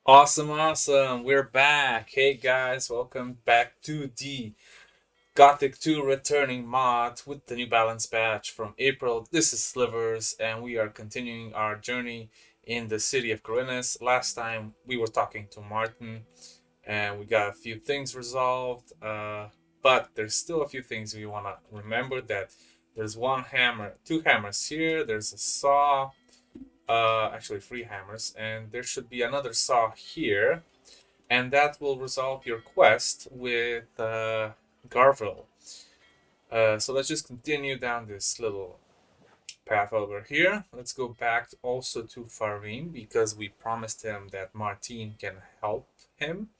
Awesome, awesome. We're back. Hey guys, welcome back to the Gothic 2 returning mod with the new balance patch from April. This is Slivers, and we are continuing our journey in the city of Khorinis. Last time we were talking to Martin, and we got a few things resolved, but there's still a few things we want to remember that there's one hammer, two hammers here, there's a saw, actually three hammers, and there should be another saw here, and that will resolve your quest with Garvell. So let's just continue down this little path over here. Let's go back also to Farim because we promised him that Martin can help him.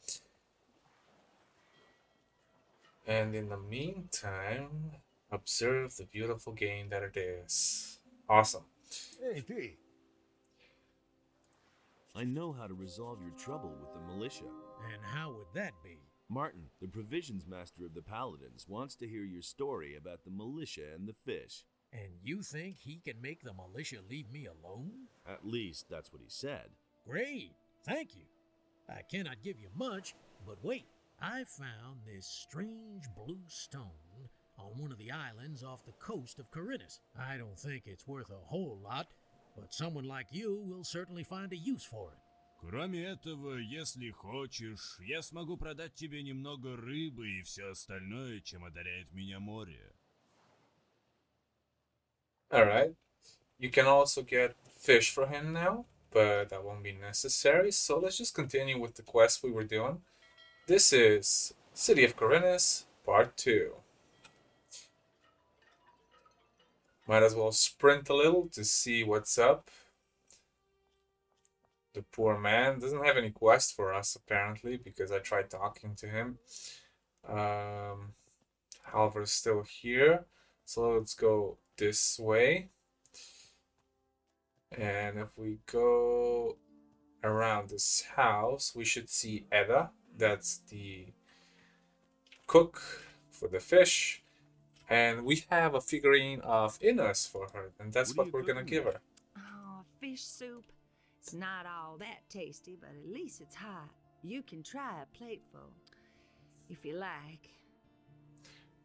And in the meantime, observe the beautiful game that it is. Awesome. Hey, P. I know how to resolve your trouble with the militia. And how would that be? Martin, the provisions master of the Paladins, wants to hear your story about the militia and the fish. And you think he can make the militia leave me alone? At least that's what he said. Great, thank you. I cannot give you much, but wait. I found this strange blue stone on one of the islands off the coast of Khorinis. I don't think it's worth a whole lot, but someone like you will certainly find a use for it. Кроме этого, если хочешь, я смогу продать тебе немного рыбы и все остальное, чем одаряет меня море. Alright. You can also get fish for him now, but that won't be necessary. So let's just continue with the quest we were doing. This is City of Khorinis, Part 2. Might as well sprint a little to see what's up. The poor man doesn't have any quest for us, apparently, because I tried talking to him. Alvin's still here, so let's go this way. And if we go around this house, we should see Edda. That's the cook for the fish. And we have a figurine of Ignaz for her, and that's what we're gonna give her. Oh, fish soup. It's not all that tasty, but at least it's hot. You can try a plateful, if you like.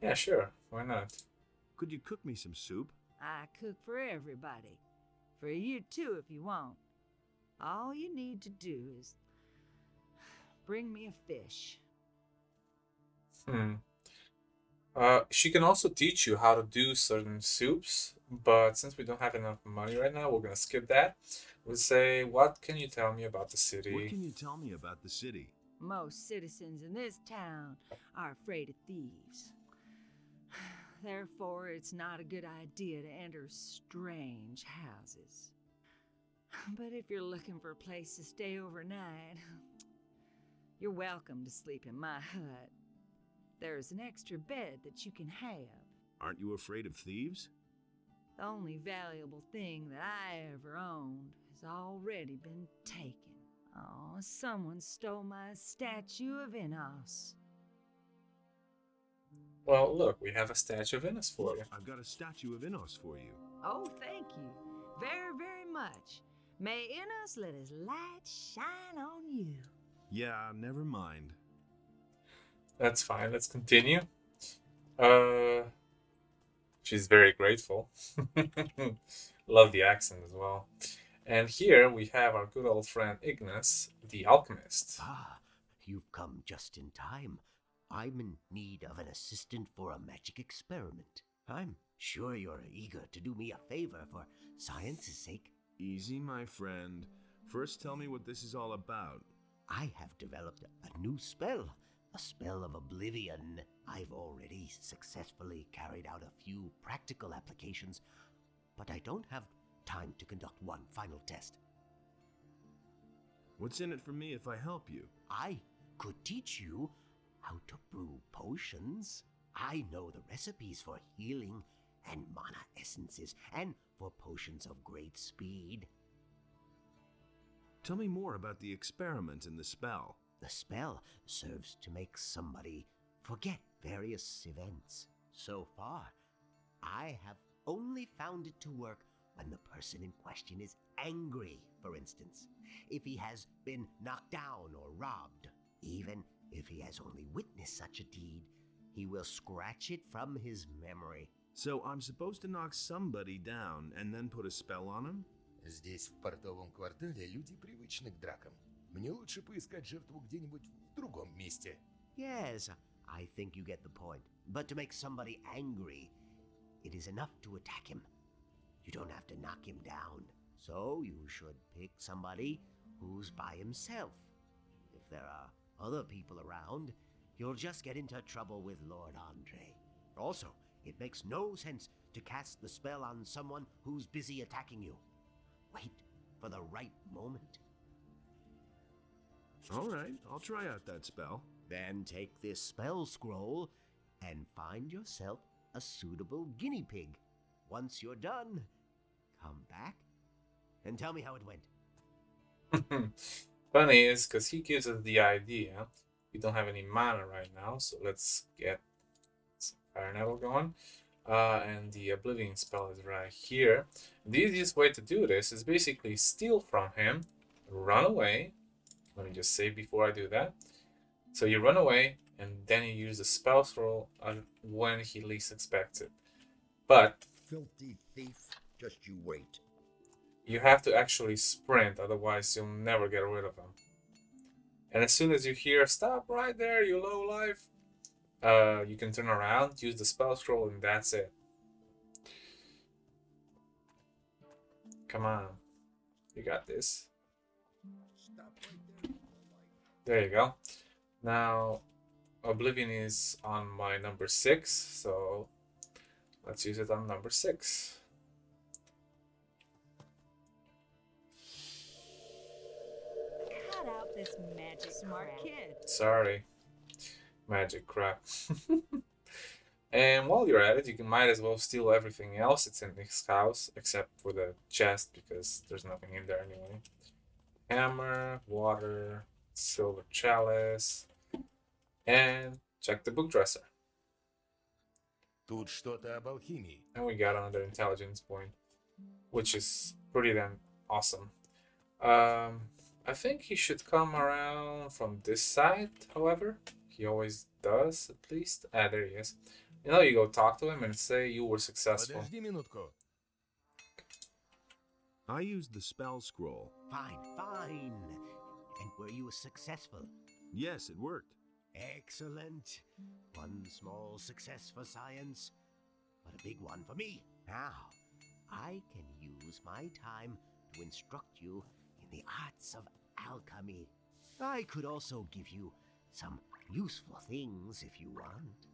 Yeah, sure. Why not? Could you cook me some soup? I cook for everybody. For you too, if you want. All you need to do is bring me a fish. She can also teach you how to do certain soups, but since we don't have enough money right now, we're gonna skip that. We'll say, what can you tell me about the city? What can you tell me about the city? Most citizens in this town are afraid of thieves. Therefore, it's not a good idea to enter strange houses. But if you're looking for a place to stay overnight, you're welcome to sleep in my hut. There's an extra bed that you can have. Aren't you afraid of thieves? The only valuable thing that I ever owned has already been taken. Oh, someone stole my statue of Ignaz. Well, look, we have a statue of Ignaz for you. I've got a statue of Ignaz for you. Oh, thank you. Very, very much. May Ignaz let his light shine on you. Yeah, never mind. That's fine. Let's continue. She's very grateful. Love the accent as well. And here we have our good old friend Ignaz, the alchemist. Ah, you've come just in time. I'm in need of an assistant for a magic experiment. I'm sure you're eager to do me a favor for science's sake. Easy, my friend. First tell me what this is all about. I have developed a new spell, a spell of oblivion. I've already successfully carried out a few practical applications, but I don't have time to conduct one final test. What's in it for me if I help you? I could teach you how to brew potions. I know the recipes for healing and mana essences, and for potions of great speed. Tell me more about the experiment and the spell. The spell serves to make somebody forget various events. So far, I have only found it to work when the person in question is angry, for instance. If he has been knocked down or robbed, even if he has only witnessed such a deed, he will scratch it from his memory. So I'm supposed to knock somebody down and then put a spell on him? Здесь, в портовом квартале, люди привычны к дракам. Мне лучше поискать жертву где-нибудь в другом месте. Yes, I think you get the point. But to make somebody angry, it is enough to attack him. You don't have to knock him down. So you should pick somebody who's by himself. If there are other people around, you'll just get into trouble with Lord Andre. Also, it makes no sense to cast the spell on someone who's busy attacking you. Wait for the right moment. All right, I'll try out that spell. Then take this spell scroll and find yourself a suitable guinea pig. Once you're done, come back and tell me how it went. Funny is because he gives us the idea. We don't have any mana right now, so let's get some Fire Nettle going. And the Oblivion spell is right here. The easiest way to do this is basically steal from him, run away. Let me just save before I do that. So you run away, and then you use the spell scroll when he least expects it. But Filthy thief, just you wait. you have to actually sprint, otherwise you'll never get rid of him. And as soon as you hear, stop right there, you low life, you can turn around, use the spell scroll, and that's it. Come on. You got this. Stop right there. There you go. Now, Oblivion is on my number 6, so let's use it on number 6. Cut out this magic smart kid. Sorry. Magic crap. And while you're at it, you might as well steal everything else that's in this house, except for the chest, because there's nothing in there anyway. Hammer, water, silver chalice, and check the book dresser. Тут что-то об алхимии. And we got another intelligence point, which is pretty damn awesome. I think he should come around from this side, however. He always does, at least. Ah, there he is. You know, you go talk to him and say you were successful. Подожди минутку. I used the spell scroll. Fine, fine. And were you successful? Yes, it worked. Excellent. One small success for science, but a big one for me. Now, I can use my time to instruct you in the arts of alchemy. I could also give you some useful things if you want.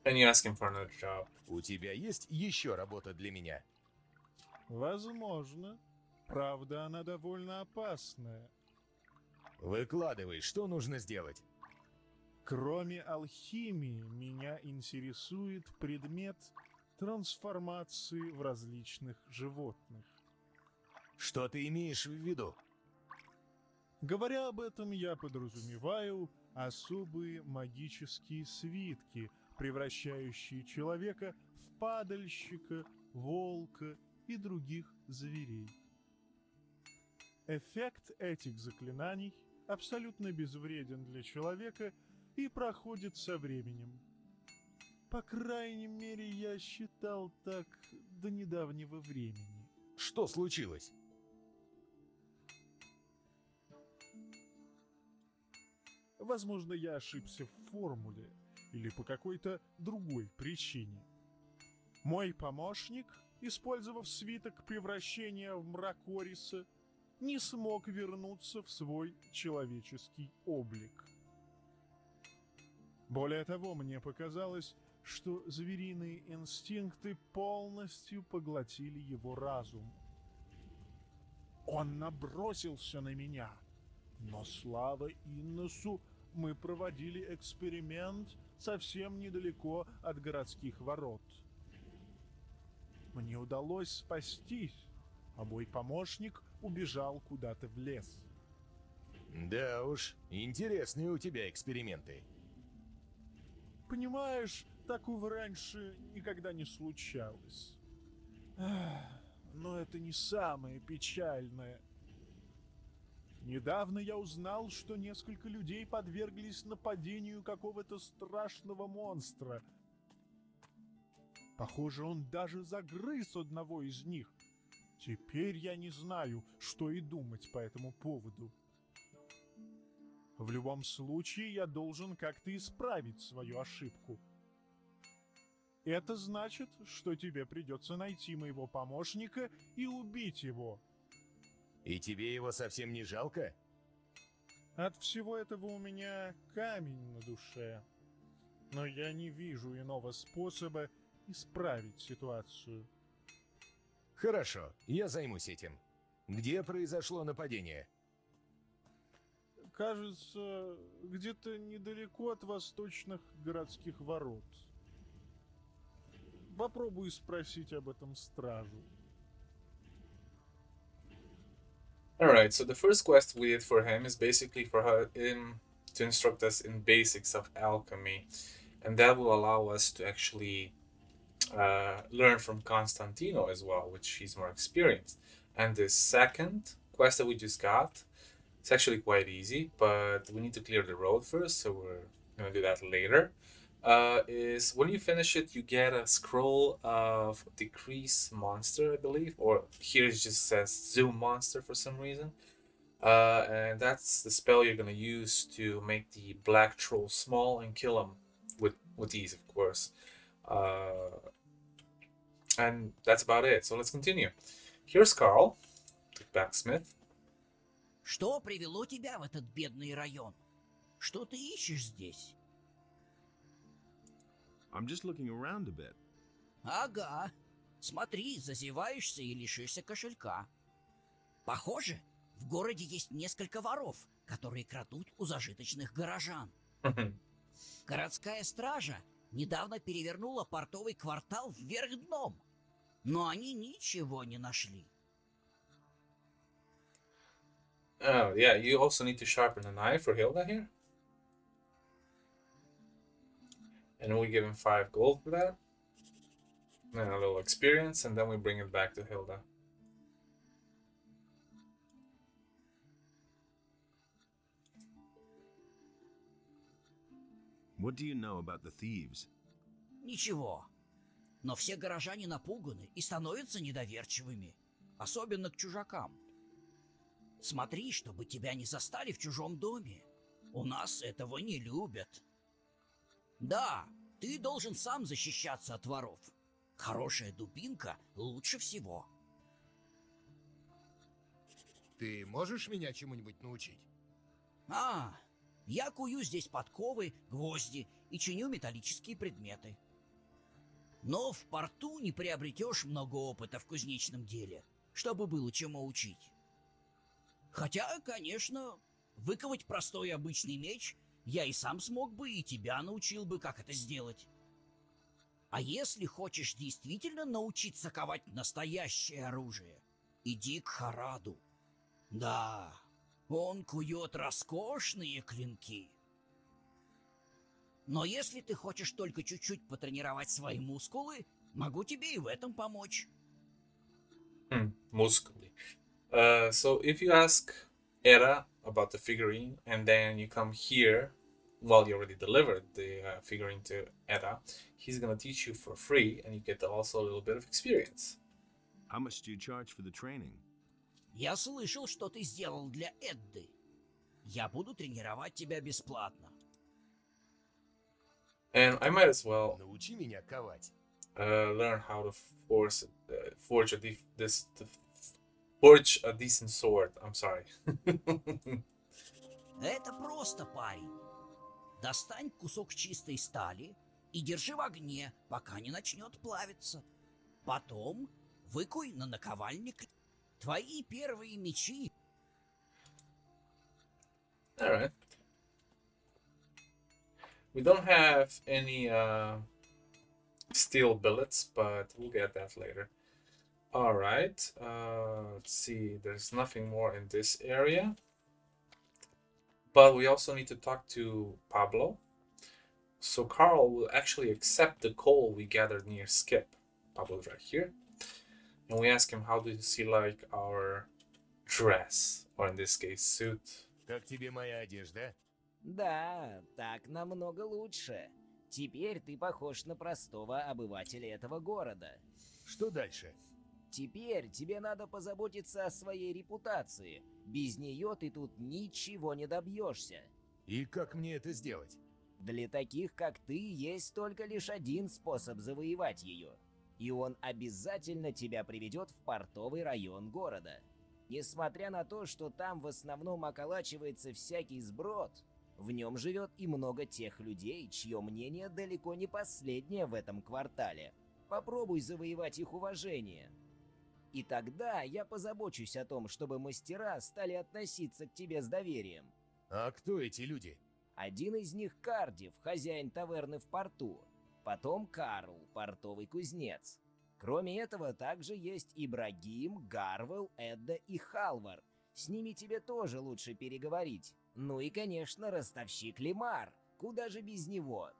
And you ask him for another job. У тебя есть еще работа для меня? Возможно. Правда, она довольно опасная. Выкладывай, что нужно сделать? Кроме алхимии, меня интересует предмет трансформации в различных животных. Что ты имеешь в виду? Говоря об этом, я подразумеваю особые магические свитки, превращающие человека в падальщика, волка и других зверей. Эффект этих заклинаний абсолютно безвреден для человека и проходит со временем. По крайней мере, я считал так до недавнего времени. Что случилось? Возможно, я ошибся в формуле или по какой-то другой причине. Мой помощник, использовав свиток превращения в Мракориса, не смог вернуться в свой человеческий облик. Более того, мне показалось, что звериные инстинкты полностью поглотили его разум. Он набросился на меня, но слава Инносу, мы проводили эксперимент совсем недалеко от городских ворот. Мне удалось спастись, а мой помощник убежал куда-то в лес. Да уж, интересные у тебя эксперименты. Понимаешь, такого раньше никогда не случалось. Но это не самое печальное. Недавно я узнал, что несколько людей подверглись нападению какого-то страшного монстра. Похоже, он даже загрыз одного из них. Теперь я не знаю, что и думать по этому поводу. В любом случае, я должен как-то исправить свою ошибку. Это значит, что тебе придется найти моего помощника и убить его. И тебе его совсем не жалко? От всего этого у меня камень на душе. Но я не вижу иного способа исправить ситуацию. Хорошо, я займусь этим. Где произошло нападение? Кажется, где-то недалеко от восточных городских ворот. Попробую спросить об этом стражу. Alright, so the first quest we did for him is basically for him to instruct us in basics of alchemy. And that will allow us to actually learn from Constantino as well, which he's more experienced. And the second quest that we just got, it's actually quite easy, but we need to clear the road first, so we're going to do that later. Is when you finish it, you get a scroll of decrease monster, I believe, or here it just says zoom monster for some reason. And that's the spell you're going to use to make the black troll small and kill him with ease, of course. And that's about it. So let's continue. Here's Carl, the blacksmith. Что привело тебя в этот бедный район? Что ты ищешь здесь? I'm just looking around a bit. Ага. Смотри, зазеваешься и лишишься кошелька. Похоже, в городе есть несколько воров, которые крадут у зажиточных горожан. Городская стража недавно перевернула портовый квартал вверх дном, но они ничего не нашли. Oh, yeah, you also need to sharpen a knife for Hilda here. And we give him 5 gold for that. And a little experience, and then we bring it back to Hilda. What do you know about the thieves? Ничего. Но все горожане напуганы и становятся недоверчивыми, особенно к чужакам. Смотри, чтобы тебя не застали в чужом доме. У нас этого не любят. Да, ты должен сам защищаться от воров. Хорошая дубинка лучше всего. Ты можешь меня чему-нибудь научить? Я кую здесь подковы, гвозди и чиню металлические предметы. Но в порту не приобретешь много опыта в кузнечном деле, чтобы было чему учить. Хотя, конечно, выковать простой обычный меч я и сам смог бы, и тебя научил бы, как это сделать. А если хочешь действительно научиться ковать настоящее оружие, иди к Хараду. Да, он кует роскошные клинки. Но если ты хочешь только чуть-чуть потренировать свои мускулы, могу тебе и в этом помочь. Muscly. So if you ask Edda about the figurine, and then you come here, well, you already delivered the figurine to Edda, he's gonna teach you for free, and you get also a little bit of experience. How much do you charge for the training? Я слышал, что ты сделал для Эдды. Я буду тренировать тебя бесплатно. And I might as well Научи меня ковать. learn how to forge a decent sword. I'm sorry. Это просто, парень. Достань кусок чистой стали и держи в огне, пока не начнет плавиться. Потом выкуй на наковальник твои первые мечи. All right. We don't have any steel billets, but we'll get that later. All right. Let's see. There's nothing more in this area. But we also need to talk to Pablo. So Carl will actually accept the coal we gathered near Skip. Pablo's right here. and we ask him how does he like our dress, or in this case, suit. Как тебе моя одежда? Да, так намного лучше. Теперь ты похож на простого обывателя этого города. Что дальше? Теперь тебе надо позаботиться о своей репутации. Без нее ты тут ничего не добьешься. И как мне это сделать? Для таких, как ты, есть только лишь один способ завоевать ее. И он обязательно тебя приведет в портовый район города. Несмотря на то, что там в основном околачивается всякий сброд, в нем живет и много тех людей, чье мнение далеко не последнее в этом квартале. Попробуй завоевать их уважение. И тогда я позабочусь о том, чтобы мастера стали относиться к тебе с доверием. А кто эти люди? Один из них Кардif, хозяин таверны в порту. Потом Карл, портовый кузнец. Кроме этого, также есть Ибрагим, Гарвell, Эдда и Халвар. С ними тебе тоже лучше переговорить. Ну и, конечно, ростовщик Лемар. Куда же без него?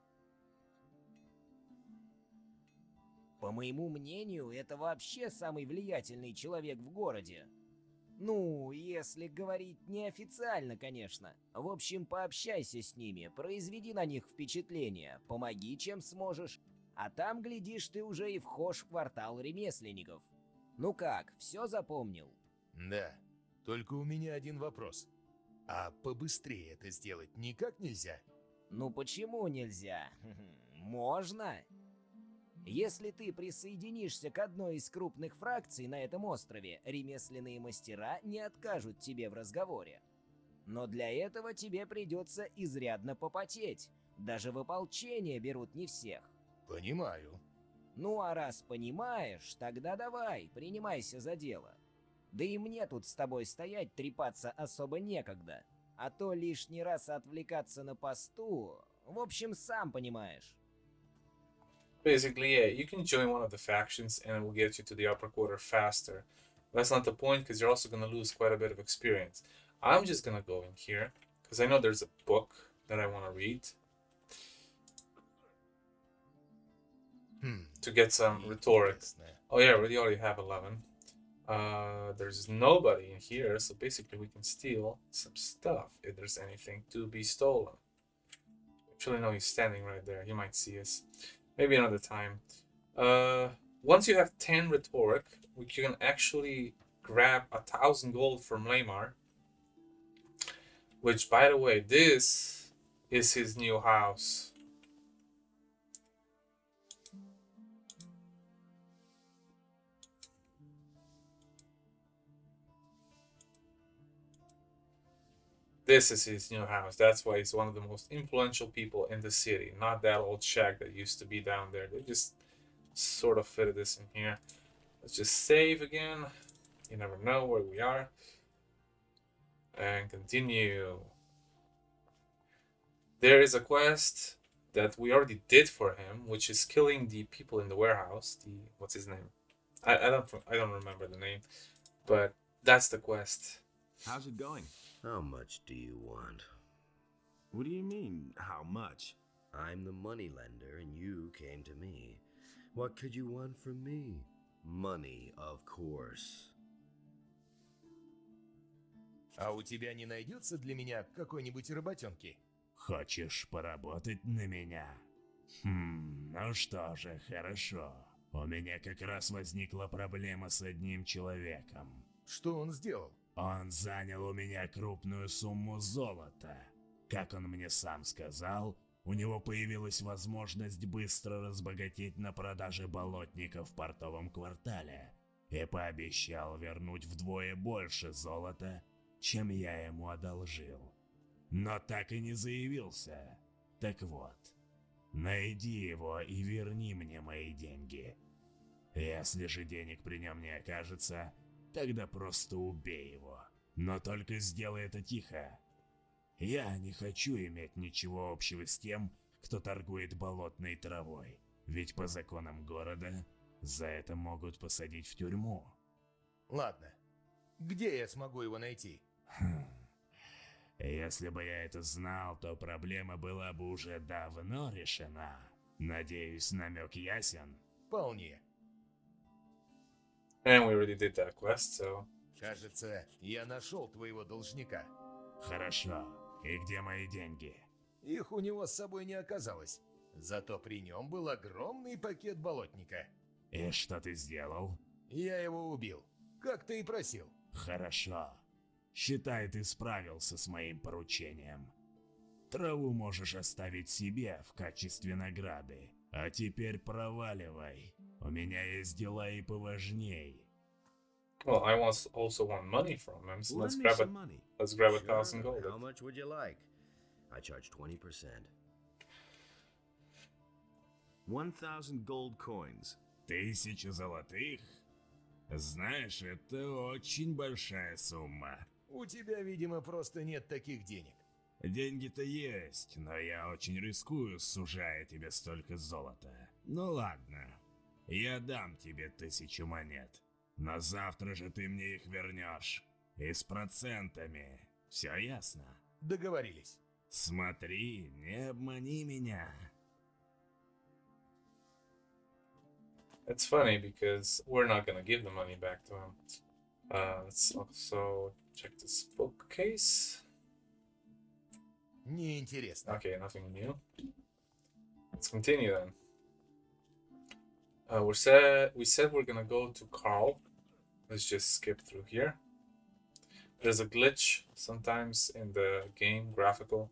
По моему мнению, это вообще самый влиятельный человек в городе. Ну, если говорить неофициально, конечно. В общем, пообщайся с ними, произведи на них впечатление, помоги, чем сможешь. А там, глядишь, ты уже и вхож в квартал ремесленников. Ну как, все запомнил? Да, только у меня один вопрос. А побыстрее это сделать никак нельзя? Ну почему нельзя? Можно. Если ты присоединишься к одной из крупных фракций на этом острове, ремесленные мастера не откажут тебе в разговоре. Но для этого тебе придется изрядно попотеть. Даже в ополчение берут не всех. Понимаю. Ну а раз понимаешь, тогда давай, принимайся за дело. Да и мне тут с тобой стоять трепаться особо некогда. А то лишний раз отвлекаться на посту... В общем, сам понимаешь. Basically, yeah, you can join one of the factions and it will get you to the upper quarter faster. That's not the point, because you're also going to lose quite a bit of experience. I'm just going to go in here, because I know there's a book that I want to read. To get some rhetoric. Oh yeah, we already have 11. There's nobody in here, so basically we can steal some stuff if there's anything to be stolen. Actually, no, he's standing right there. He might see us. Maybe another time. Once you have 10 rhetoric, you can actually grab 1,000 gold from Lehmar. Which, by the way, this is his new house. This is his new house. That's why he's one of the most influential people in the city. Not that old shack that used to be down there. They just sort of fitted this in here. Let's just save again. You never know where we are. And continue. There is a quest that we already did for him, which is killing the people in the warehouse. What's his name? I don't remember the name, but that's the quest. How's it going? How much do you want? What do you mean, how much? I'm the moneylender and you came to me. What could you want from me? Money, of course. А у тебя не найдется для меня какой-нибудь работенки? Хочешь поработать на меня? Ну что же, хорошо. У меня как раз возникла проблема с одним человеком. Что он сделал? Он занял у меня крупную сумму золота. Как он мне сам сказал, у него появилась возможность быстро разбогатеть на продаже болотников в портовом квартале и пообещал вернуть вдвое больше золота, чем я ему одолжил. Но так и не заявился. Так вот, найди его и верни мне мои деньги. Если же денег при нем не окажется, тогда просто убей его. Но только сделай это тихо. Я не хочу иметь ничего общего с тем, кто торгует болотной травой. Ведь по законам города за это могут посадить в тюрьму. Ладно. Где я смогу его найти? Если бы я это знал, то проблема была бы уже давно решена. Надеюсь, намек ясен? Вполне. And we already did that quest, so... Кажется, я нашел твоего должника. Хорошо. И где мои деньги? Их у него с собой не оказалось. Зато при нем был огромный пакет болотника. И что ты сделал? Я его убил, как ты и просил. Хорошо. Считай, ты справился с моим поручением. Траву можешь оставить себе в качестве награды. А теперь проваливай. У меня есть дела и поважней. Well, I also want money from him, so let's grab money. let's grab Sure. 1,000 gold. How much would you like? I charge 20%. 1,000 gold coins. 1000 золотых? Знаешь, это очень большая сумма. У тебя, видимо, просто нет таких денег. Деньги-то есть, но я очень рискую, сужая тебе столько золота. Ну ладно, я дам тебе 1000 монет. Но завтра же ты мне их вернешь. И с процентами. Все ясно? Договорились. Смотри, не обмани меня. It's funny because we're not gonna give the money back to him. Let's also check this bookcase. Неинтересно. Okay, nothing new. Let's continue then. We said we're gonna go to Carl. Let's just skip through here. There's a glitch sometimes in the game, graphical,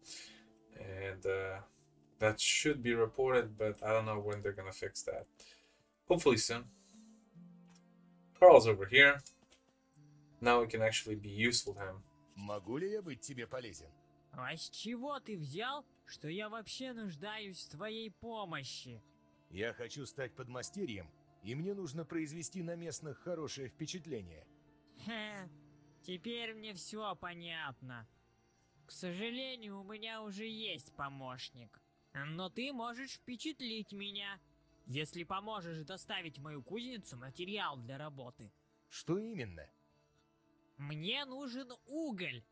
and that should be reported, but I don't know when they're gonna fix that. Hopefully soon. Carl's over here. Now we can actually be useful to him. Могу ли я быть тебе полезен? А с чего ты взял, что я вообще нуждаюсь в твоей помощи? Я хочу стать подмастерьем, и мне нужно произвести на местных хорошее впечатление. Хе, теперь мне все понятно. К сожалению, у меня уже есть помощник. Но ты можешь впечатлить меня, если поможешь доставить в мою кузницу материал для работы. Что именно? Мне нужен уголь.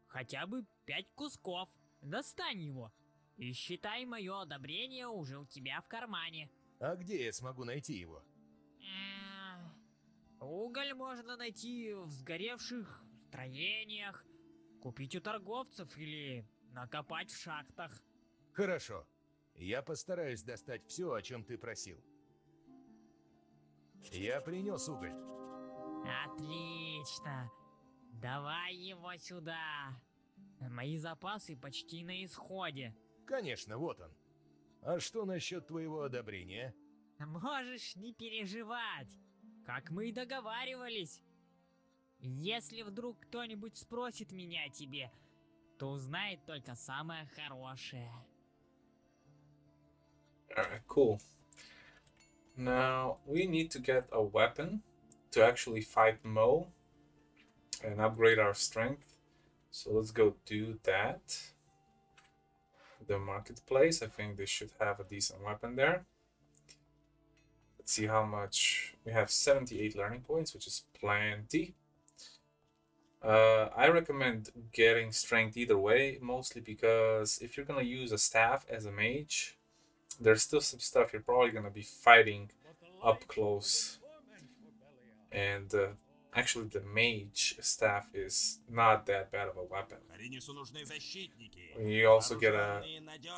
Хотя бы 5 кусков. Достань его. И считай, мое одобрение уже у тебя в кармане. А где я смогу найти его? Уголь можно найти в сгоревших строениях, купить у торговцев или накопать в шахтах. Хорошо. Я постараюсь достать все, о чем ты просил. Я принес уголь. Отлично. Давай его сюда. Мои запасы почти на исходе. Конечно, вот он. А что насчет твоего одобрения? Можешь не переживать, как мы и договаривались. Если вдруг кто-нибудь спросит меня о тебе, то узнает только самое хорошее. Alright, cool. Now we need to get a weapon to actually fight Mo and upgrade our strength. So let's go do that. The marketplace, I think they should have a decent weapon there. Let's see how much. We have 78 learning points, which is plenty. I recommend getting strength either way, mostly because if you're gonna use a staff as a mage, there's still some stuff you're probably gonna be fighting up close. And actually the mage staff is not that bad of a weapon. You also get a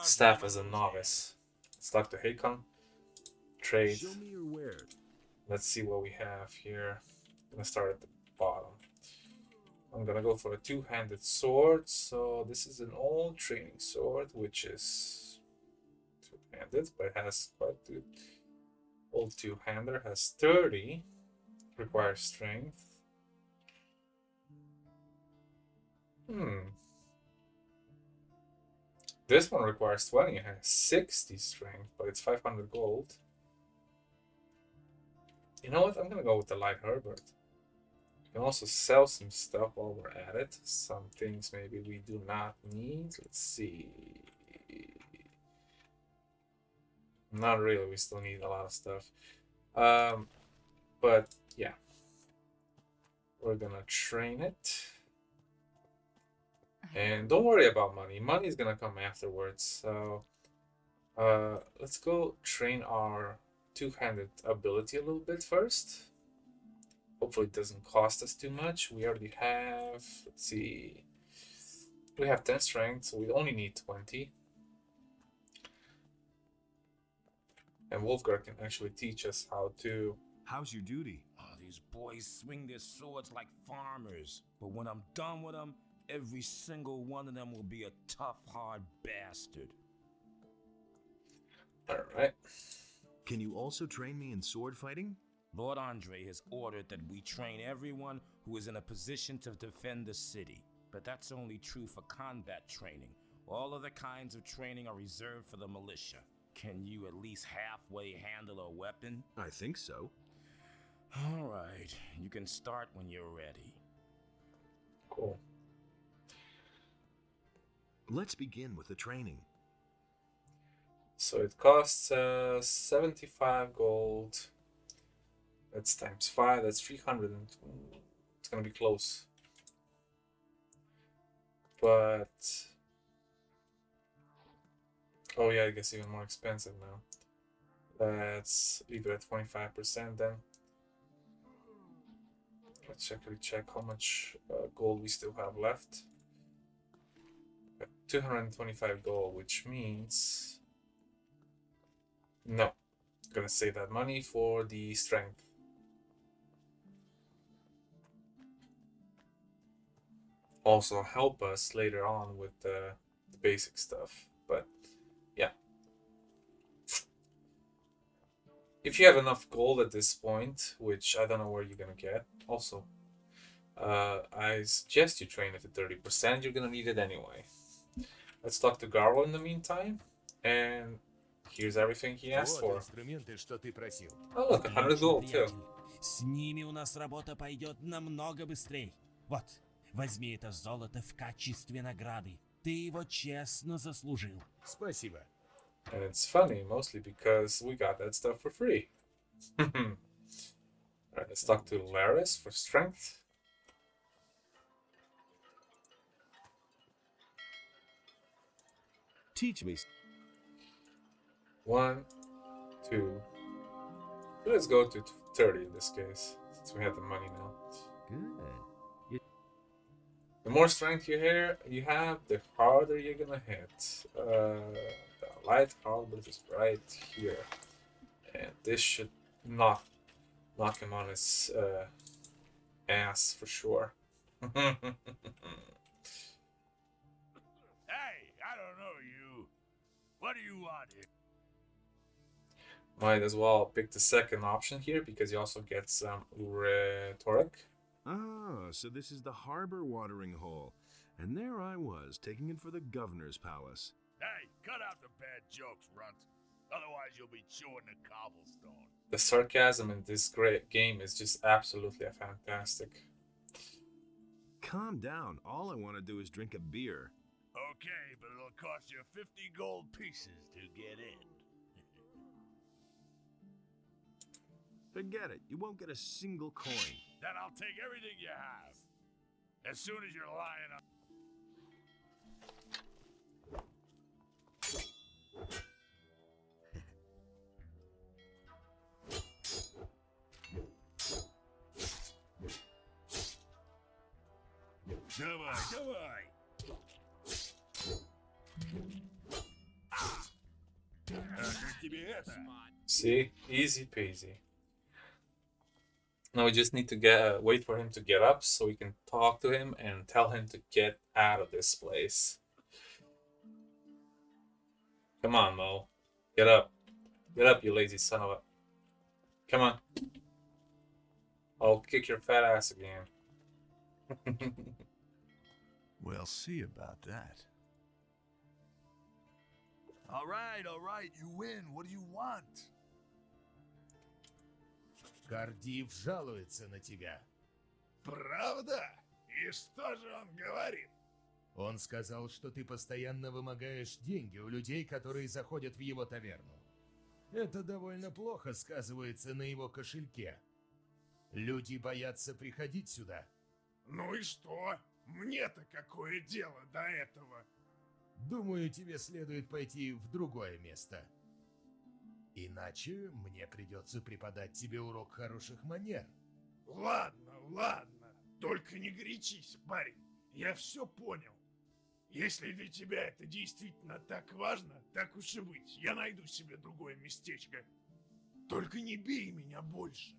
staff as a novice. Let's talk to Hakon. Trade. Let's see what we have here. I'm gonna start at the bottom. I'm gonna go for a two-handed sword. So this is an old training sword, which is two-handed, but it has quite good. Old two-hander has 30. Requires strength. This one requires 20. It has 60 strength, but it's 500 gold. You know what? I'm gonna go with the light Herbert. We can also sell some stuff while we're at it. Some things maybe we do not need. Let's see. Not really. We still need a lot of stuff. But yeah. We're gonna train it. And don't worry about money. Money is gonna come afterwards. So let's go train our two-handed ability a little bit first. Hopefully it doesn't cost us too much. We already have, let's see, we have 10 strength, so we only need 20. And Wolfgar can actually teach us how to. How's your duty? Oh, these boys swing their swords like farmers. But when I'm done with them, every single one of them will be a tough, hard bastard. Alright. Can you also train me in sword fighting? Lord Andre has ordered that we train everyone who is in a position to defend the city. But that's only true for combat training. All other kinds of training are reserved for the militia. Can you at least halfway handle a weapon? I think so. All right, you can start when you're ready. Cool. Let's begin with the training. So it costs 75 gold. That's times 5, that's 300. It's gonna be close. But oh yeah, I guess even more expensive now. Let's leave it at 25% then. Let's check how much gold we still have left. 225 gold, which means no. Gonna save that money for the strength. Also help us later on with the basic stuff, but yeah. If you have enough gold at this point, which I don't know where you're gonna get, also, I suggest you train it at 30%. You're gonna need it anyway. Let's talk to Garvell in the meantime, and here's everything he asked for. Oh look, 100 gold too. С ними у нас работа пойдет намного быстрее. Вот, возьми это золото в качестве награды. Ты его честно заслужил. Спасибо. And it's funny, mostly because we got that stuff for free. Alright, let's talk to Laris for strength. Teach me. 1, 2. Let's go to 30 in this case, since we have the money now. Good. The more strength you have, the harder you're gonna hit. The light harbour is right here, and this should not knock him on his ass for sure. Hey, I don't know you. What do you want here? Might as well pick the second option here because you also get some rhetoric. Ah, so this is the harbor watering hole. And there I was, taking it for the governor's palace. Hey, cut out the bad jokes, Runt. Otherwise you'll be chewing the cobblestone. The sarcasm in this great game is just absolutely fantastic. Calm down. All I want to do is drink a beer. Okay, but it'll cost you 50 gold pieces to get in. Forget it. You won't get a single coin. Then I'll take everything you have. As soon as you're lying up. Давай, давай! Как тебе это? See? Easy peasy. Now we just need to wait for him to get up so we can talk to him and tell him to get out of this place. Come on, Mo. Get up. Get up, you lazy son of a... Come on. I'll kick your fat ass again. We'll see about that. All right, you win. What do you want? Kardif жалуется на тебя. Правда? И что же он говорит? Он сказал, что ты постоянно вымогаешь деньги у людей, которые заходят в его таверну. Это довольно плохо сказывается на его кошельке. Люди боятся приходить сюда. Ну и что? Мне-то какое дело до этого? Думаю, тебе следует пойти в другое место. Иначе мне придется преподать тебе урок хороших манер. Ладно, ладно. Только не горячись, парень. Я все понял. Если для тебя это действительно так важно, так уж и быть. Я найду себе другое местечко. Только не бей меня больше.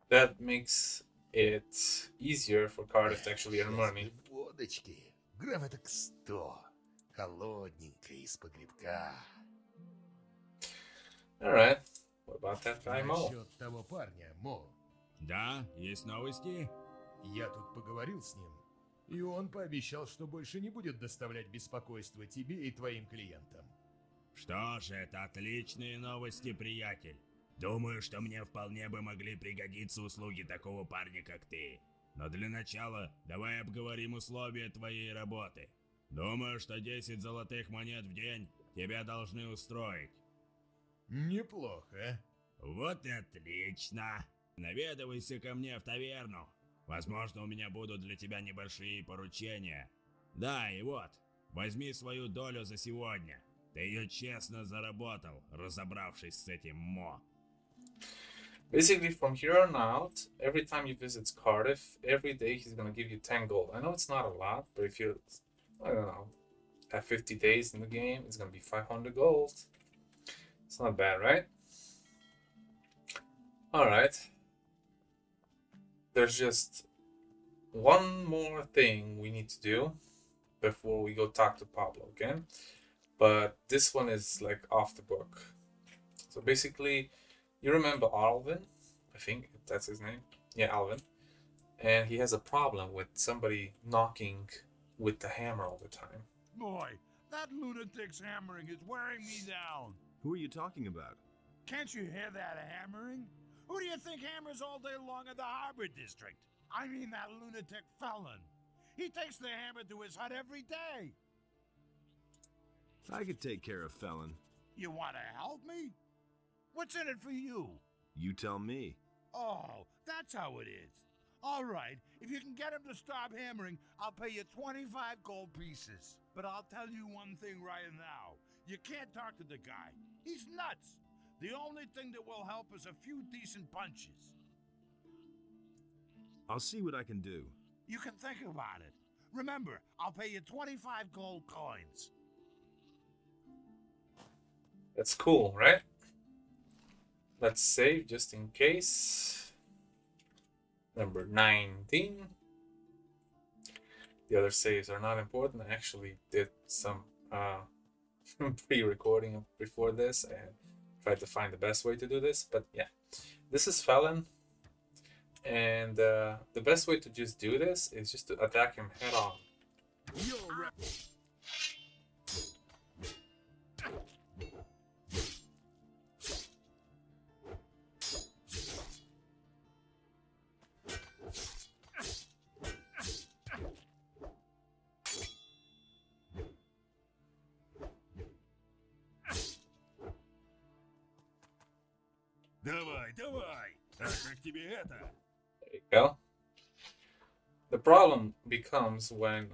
That makes it easier for Kardif to actually earn Сейчас бы money. водочки. Грамм это к 100. Холодненькой из погребка. Alright. What about that guy Mo? Насчет того парня, Мо. Да, есть новости? Я тут поговорил с ним, и он пообещал, что больше не будет доставлять беспокойство тебе и твоим клиентам. Что ж, это отличные новости, приятель. Думаю, что мне вполне бы могли пригодиться услуги такого парня, как ты. Но для начала давай обговорим условия твоей работы. Думаю, что 10 золотых монет в день тебя должны устроить. Неплохо. Вот и отлично. Наведывайся ко мне в таверну. Возможно, у меня будут для тебя небольшие поручения. Да, и вот, возьми свою долю за сегодня. Ты ее честно заработал, разобравшись с этим Мо. Basically, from here on out, every time you visit Kardif, every day he's gonna give you 10 gold. I know it's not a lot, but if you, I don't know, have 50 days in the game, it's gonna be 500 gold. It's not bad, right? Alright. There's just one more thing we need to do before we go talk to Pablo again. But this one is like off the book. So basically, you remember Alvin? I think that's his name. Yeah, Alvin. And he has a problem with somebody knocking with the hammer all the time. Boy, that lunatic's hammering is wearing me down. Who are you talking about? Can't you hear that hammering? Who do you think hammers all day long in the Harbour District? I mean that lunatic Fellan. He takes the hammer to his hut every day. I could take care of Fellan. You want to help me? What's in it for you? You tell me. Oh, that's how it is. All right, if you can get him to stop hammering, I'll pay you 25 gold pieces. But I'll tell you one thing right now. You can't talk to the guy. He's nuts. The only thing that will help is a few decent punches. I'll see what I can do. You can think about it. Remember, I'll pay you 25 gold coins. That's cool, right? Let's save just in case. Number 19. The other saves are not important. I actually did some pre-recording before this and tried to find the best way to do this. But yeah, this is Fellan. And the best way to just do this is just to attack him head on. Давай, давай! А как тебе это? There you go. The problem becomes when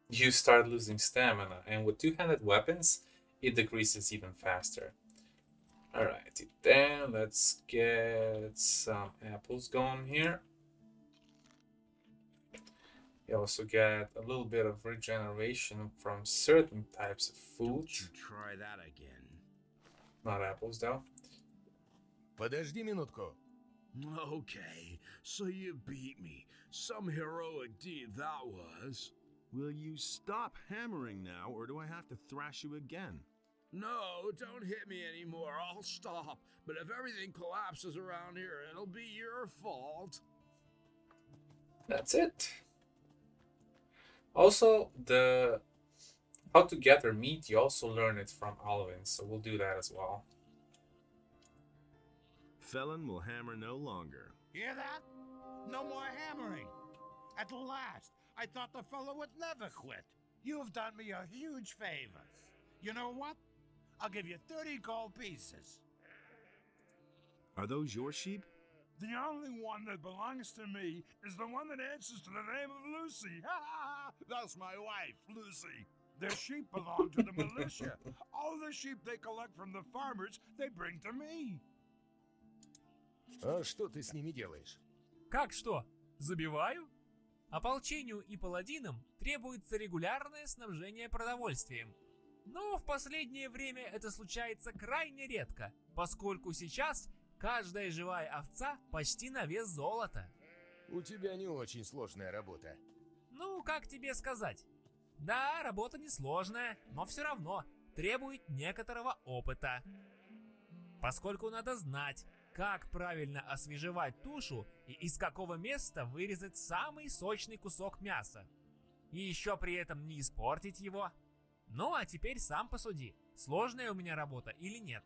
you start losing stamina, and with two-handed weapons, it decreases even faster. Alright, then let's get some apples going here. You also get a little bit of regeneration from certain types of food. Try that again. Not apples, though. Подожди минутку. Okay, so you beat me. Some heroic deed that was. Will you stop hammering now, or do I have to thrash you again? No, don't hit me anymore. I'll stop. But if everything collapses around here, it'll be your fault. That's it. Also, the how to gather meat, you also learn it from Alvin, so we'll do that as well. Fellan will hammer no longer. Hear that? No more hammering. At last, I thought the fellow would never quit. You've done me a huge favor. You know what? I'll give you 30 gold pieces. Are those your sheep? The only one that belongs to me is the one that answers to the name of Lucy. That's my wife, Lucy. Their sheep belong to the militia. All the sheep they collect from the farmers, they bring to me. А что ты с ними делаешь? Как что? Забиваю? Ополчению и паладинам требуется регулярное снабжение продовольствием. Но в последнее время это случается крайне редко, поскольку сейчас каждая живая овца почти на вес золота. У тебя не очень сложная работа. Ну, как тебе сказать? Да, работа несложная, но все равно требует некоторого опыта. Поскольку надо знать, как правильно освежевать тушу и из какого места вырезать самый сочный кусок мяса. И еще при этом не испортить его. Ну, а теперь сам посуди, сложная у меня работа или нет.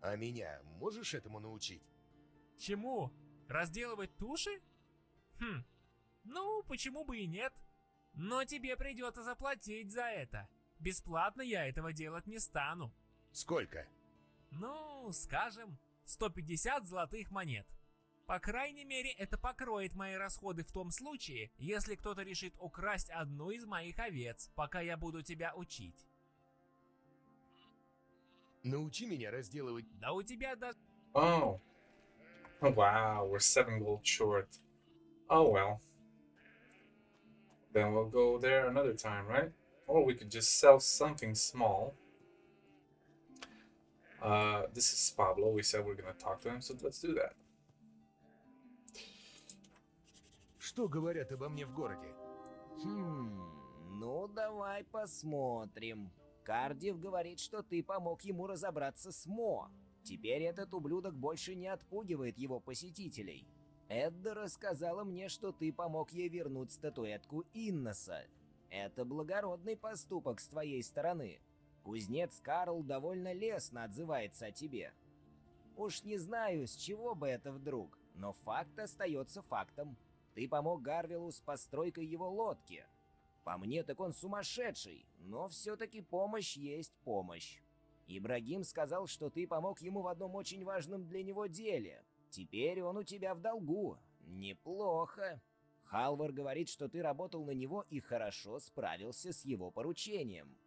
А меня можешь этому научить? Чему? Разделывать туши? Ну, почему бы и нет? Но тебе придется заплатить за это. Бесплатно я этого делать не стану. Сколько? Ну, скажем, 150 золотых монет. По крайней мере, это покроет мои расходы в том случае, если кто-то решит украсть одну из моих овец, пока я буду тебя учить. Научи меня разделывать... Да у тебя даже... Oh. Oh, wow, we're 7 gold short. Oh well. Then we'll go there another time, right? Or we could just sell something small. This is Pablo. We said we're gonna talk to him, so let's do that. Что говорят обо мне в городе? Ну давай посмотрим. Кардиф говорит, что ты помог ему разобраться с Мо. Теперь этот ублюдок больше не отпугивает его посетителей. Эдда рассказала мне, что ты помог ей вернуть статуэтку Инноса. Это благородный поступок с твоей стороны. Кузнец Карл довольно лестно отзывается о тебе. Уж не знаю, с чего бы это вдруг, но факт остается фактом. Ты помог Гарвеллу с постройкой его лодки. По мне, так он сумасшедший, но все-таки помощь есть помощь. Ибрагим сказал, что ты помог ему в одном очень важном для него деле. Теперь он у тебя в долгу. Неплохо. Халвар говорит, что ты работал на него и хорошо справился с его поручением.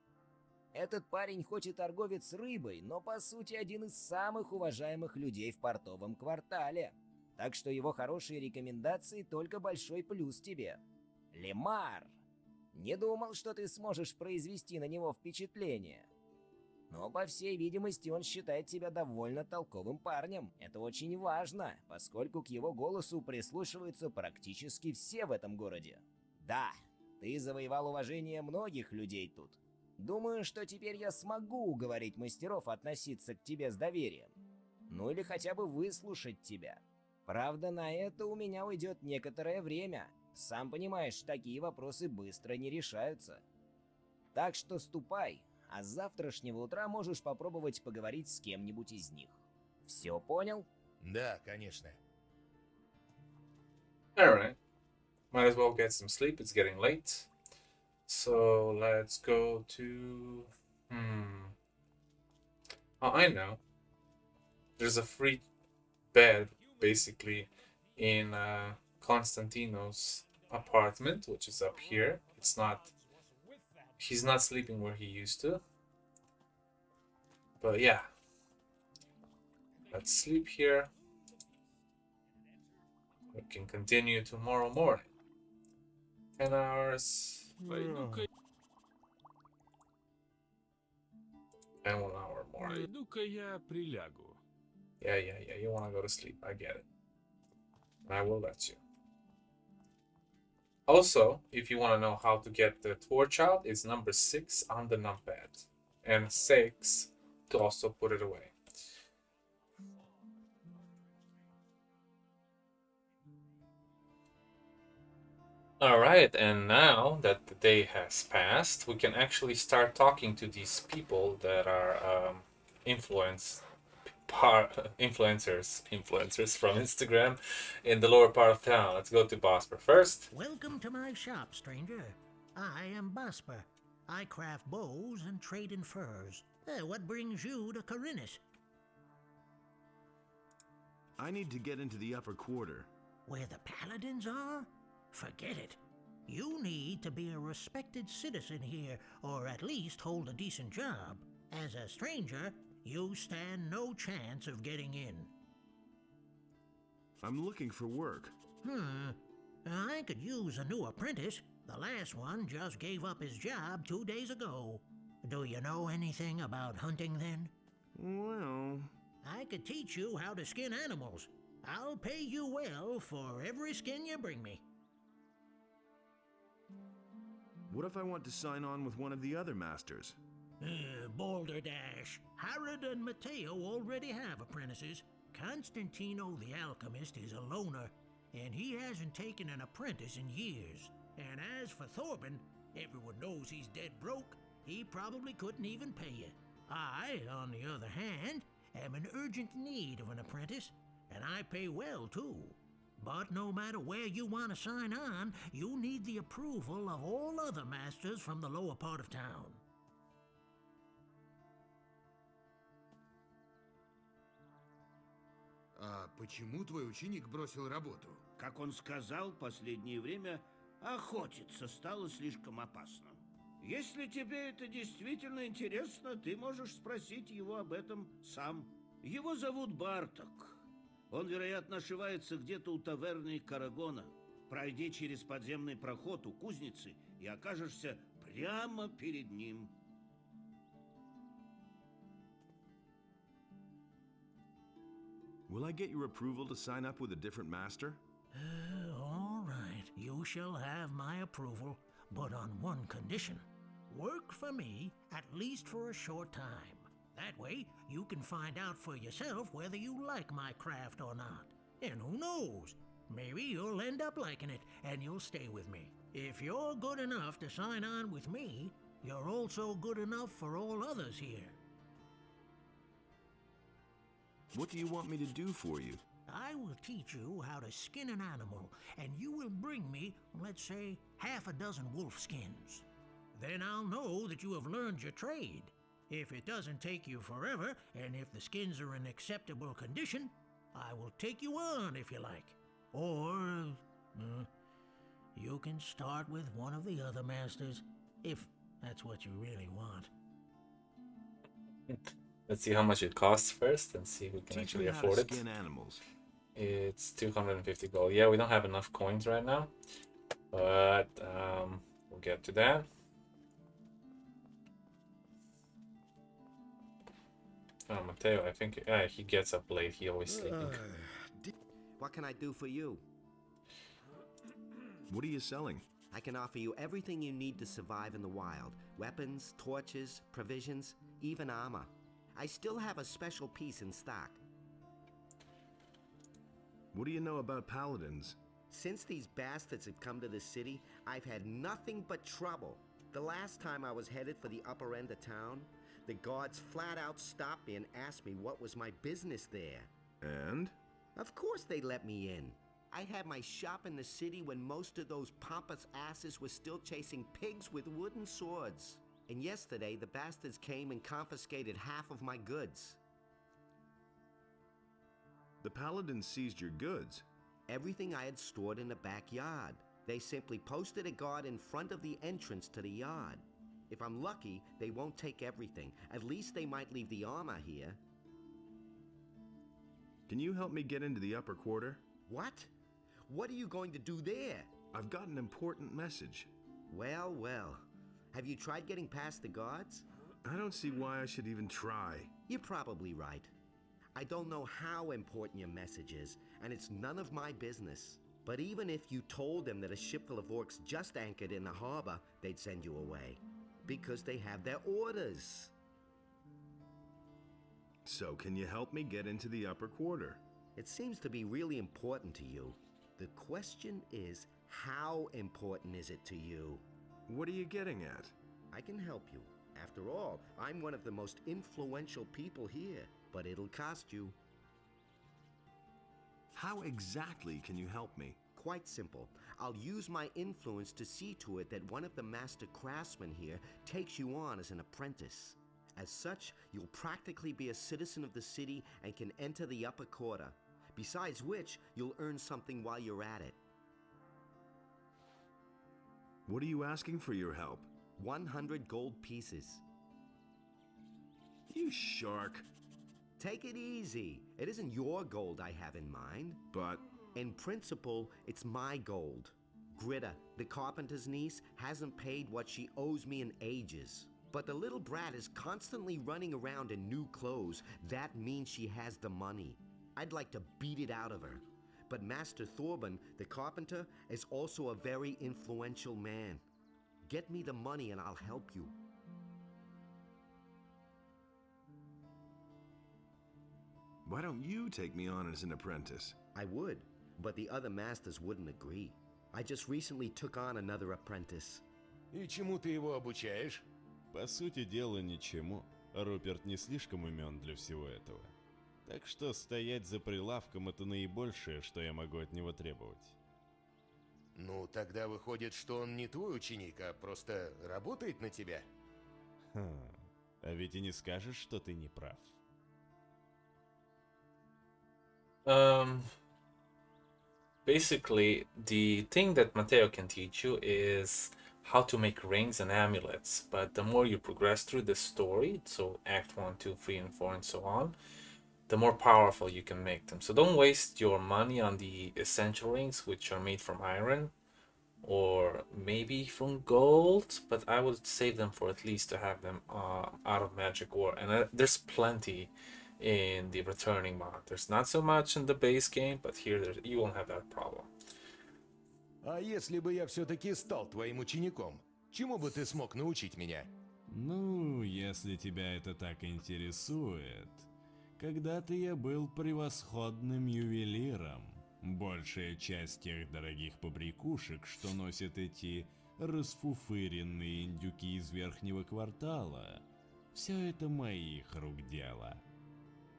Этот парень хоть и торговец рыбой, но по сути один из самых уважаемых людей в портовом квартале. Так что его хорошие рекомендации только большой плюс тебе. Лемар! Не думал, что ты сможешь произвести на него впечатление. Но, по всей видимости, он считает тебя довольно толковым парнем. Это очень важно, поскольку к его голосу прислушиваются практически все в этом городе. Да, ты завоевал уважение многих людей тут. Думаю, что теперь я смогу уговорить мастеров относиться к тебе с доверием. Ну или хотя бы выслушать тебя. Правда, на это у меня уйдет некоторое время. Сам понимаешь, такие вопросы быстро не решаются. Так что ступай, а с завтрашнего утра можешь попробовать поговорить с кем-нибудь из них. Все понял? Да, конечно. Alright. Might as well get some sleep. It's getting late. So let's go to... Oh, I know. There's a free bed, basically, in Constantino's apartment, which is up here. It's not... He's not sleeping where he used to. But yeah. Let's sleep here. We can continue tomorrow morning. 10 hours. And 1 hour more. Пойду-ка я прилягу. Yeah. You want to go to sleep. I get it. I will let you. Also, if you want to know how to get the torch out, it's number 6 on the numpad. And 6 to also put it away. Alright, and now that the day has passed, we can actually start talking to these people that are influencers from Instagram in the lower part of town. Let's go to Bosper first. Welcome to my shop, stranger. I am Bosper. I craft bows and trade in furs. What brings you to Khorinis? I need to get into the upper quarter. Where the paladins are? Forget it. You need to be a respected citizen here, or at least hold a decent job. As a stranger, you stand no chance of getting in. I'm looking for work. I could use a new apprentice. The last one just gave up his job 2 days ago. Do you know anything about hunting then? Well... I could teach you how to skin animals. I'll pay you well for every skin you bring me. What if I want to sign on with one of the other masters? Balderdash. Harad and Matteo already have apprentices. Constantino the alchemist is a loner, and he hasn't taken an apprentice in years. And as for Thorben, everyone knows he's dead broke. He probably couldn't even pay you. I, on the other hand, am in urgent need of an apprentice, and I pay well too. But no matter where you want to sign on, you need the approval of all other masters from the lower part of town. А почему твой ученик бросил работу? Как он сказал, последнее время охотиться стало слишком опасно. Если тебе это действительно интересно, ты можешь спросить его об этом сам. Его зовут Барток. Он, вероятно, ошивается где-то у таверны Корагона. Пройди через подземный проход у кузницы и окажешься прямо перед ним. Will I get your approval to sign up with a different master? All right, you shall have my approval, but on one condition. Work for me, at least for a short time. That way, you can find out for yourself whether you like my craft or not. And who knows, maybe you'll end up liking it, and you'll stay with me. If you're good enough to sign on with me, you're also good enough for all others here. What do you want me to do for you? I will teach you how to skin an animal, and you will bring me, let's say, 6 wolf skins. Then I'll know that you have learned your trade. If it doesn't take you forever, and if the skins are in acceptable condition, I will take you on if you like. Or, you can start with one of the other masters, if that's what you really want. Let's see how much it costs first and see if we can Teach actually me how afford to it. skin animals. It's 250 gold. Yeah, we don't have enough coins right now, but we'll get to that. Oh, Matteo, I think he gets up late. He always sleeping. What can I do for you? What are you selling? I can offer you everything you need to survive in the wild. Weapons, torches, provisions, even armor. I still have a special piece in stock. What do you know about paladins? Since these bastards have come to the city, I've had nothing but trouble. The last time I was headed for the upper end of town, the guards flat out stopped me and asked me what was my business there. And? Of course they let me in. I had my shop in the city when most of those pompous asses were still chasing pigs with wooden swords. And yesterday, the bastards came and confiscated half of my goods. The paladins seized your goods? Everything I had stored in the backyard. They simply posted a guard in front of the entrance to the yard. If I'm lucky, they won't take everything. At least they might leave the armor here. Can you help me get into the upper quarter? What? What are you going to do there? I've got an important message. Well, well. Have you tried getting past the guards? I don't see why I should even try. You're probably right. I don't know how important your message is, and it's none of my business. But even if you told them that a ship full of orcs just anchored in the harbor, they'd send you away. Because they have their orders. So can you help me get into the upper quarter? It seems to be really important to you. The question is, how important is it to you? What are you getting at? I can help you. After all, I'm one of the most influential people here, but it'll cost you. How exactly can you help me? Quite simple. I'll use my influence to see to it that one of the master craftsmen here takes you on as an apprentice. As such, you'll practically be a citizen of the city and can enter the upper quarter. Besides which, you'll earn something while you're at it. What are you asking for your help? 100 gold pieces. You shark. Take it easy. It isn't your gold I have in mind. But In principle, it's my gold. Gritta, the carpenter's niece, hasn't paid what she owes me in ages. But the little brat is constantly running around in new clothes. That means she has the money. I'd like to beat it out of her. But Master Thorben, the carpenter, is also a very influential man. Get me the money and I'll help you. Why don't you take me on as an apprentice? I would, but the other masters wouldn't agree. I just recently took on another apprentice. И чему ты его обучаешь? По сути дела, ничему. Руперт не слишком умен для всего этого. Так что стоять за прилавком — это наибольшее, что я могу от него требовать. Ну, тогда выходит, что он не твой ученик, а просто работает на тебя? А ведь и не скажешь, что ты не прав. Basically, the thing that Matteo can teach you is how to make rings and amulets, but the more you progress through the story, so Act 1, 2, 3, and 4, and so on, the more powerful you can make them. So don't waste your money on the essential rings, which are made from iron, or maybe from gold, but I would save them for at least to have them out of magic ore. And there's plenty in the returning mod. There's not so much in the base game, but here you won't have that problem. А если бы я все-таки стал твоим учеником, чему бы ты смог научить меня? Ну, если тебя это так интересует. Когда-то я был превосходным ювелиром. Большая часть тех дорогих побрякушек, что носят эти расфуфыренные индюки из верхнего квартала, все это моих рук дело.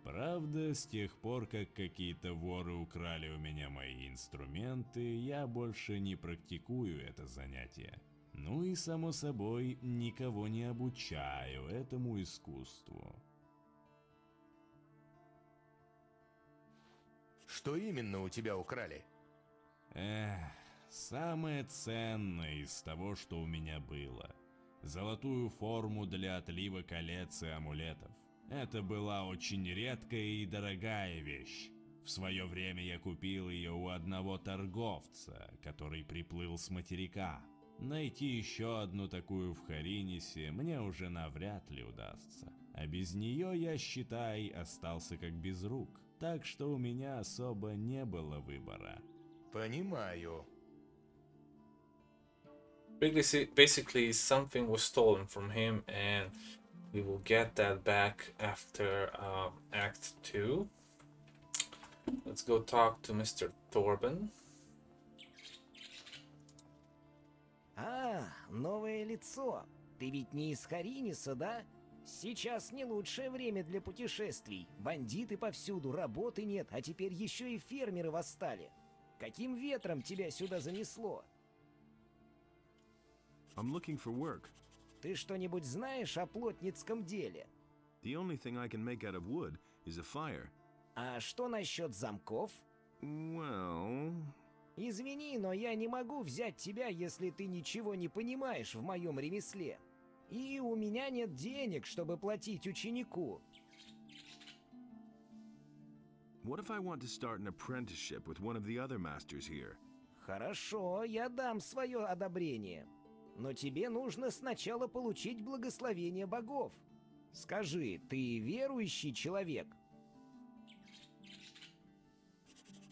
Правда, с тех пор, как какие-то воры украли у меня мои инструменты, я больше не практикую это занятие. Ну и, само собой, никого не обучаю этому искусству. Что именно у тебя украли? Самое ценное из того, что у меня было. Золотую форму для отлива колец и амулетов. Это была очень редкая и дорогая вещь. В свое время я купил ее у одного торговца, который приплыл с материка. Найти еще одну такую в Хоринисе мне уже навряд ли удастся. А без нее я, считай, остался как без рук. Так что у меня особо не было выбора. Понимаю. Basically, something was stolen from him, and we will get that back after Act 2. Let's go talk to Mr. Thorben. Новое лицо. Ты ведь не из Хориниса, да? Сейчас не лучшее время для путешествий. Бандиты повсюду, работы нет, а теперь еще и фермеры восстали. Каким ветром тебя сюда занесло? I'm looking for work. Ты что-нибудь знаешь о плотницком деле? The only thing I can make out of wood is a fire. А что насчет замков? Well... Извини, но я не могу взять тебя, если ты ничего не понимаешь в моем ремесле. И у меня нет денег, чтобы платить ученику. What if I want to start an apprenticeship with one of the other masters here? Хорошо, я дам свое одобрение. Но тебе нужно сначала получить благословение богов. Скажи, ты верующий человек?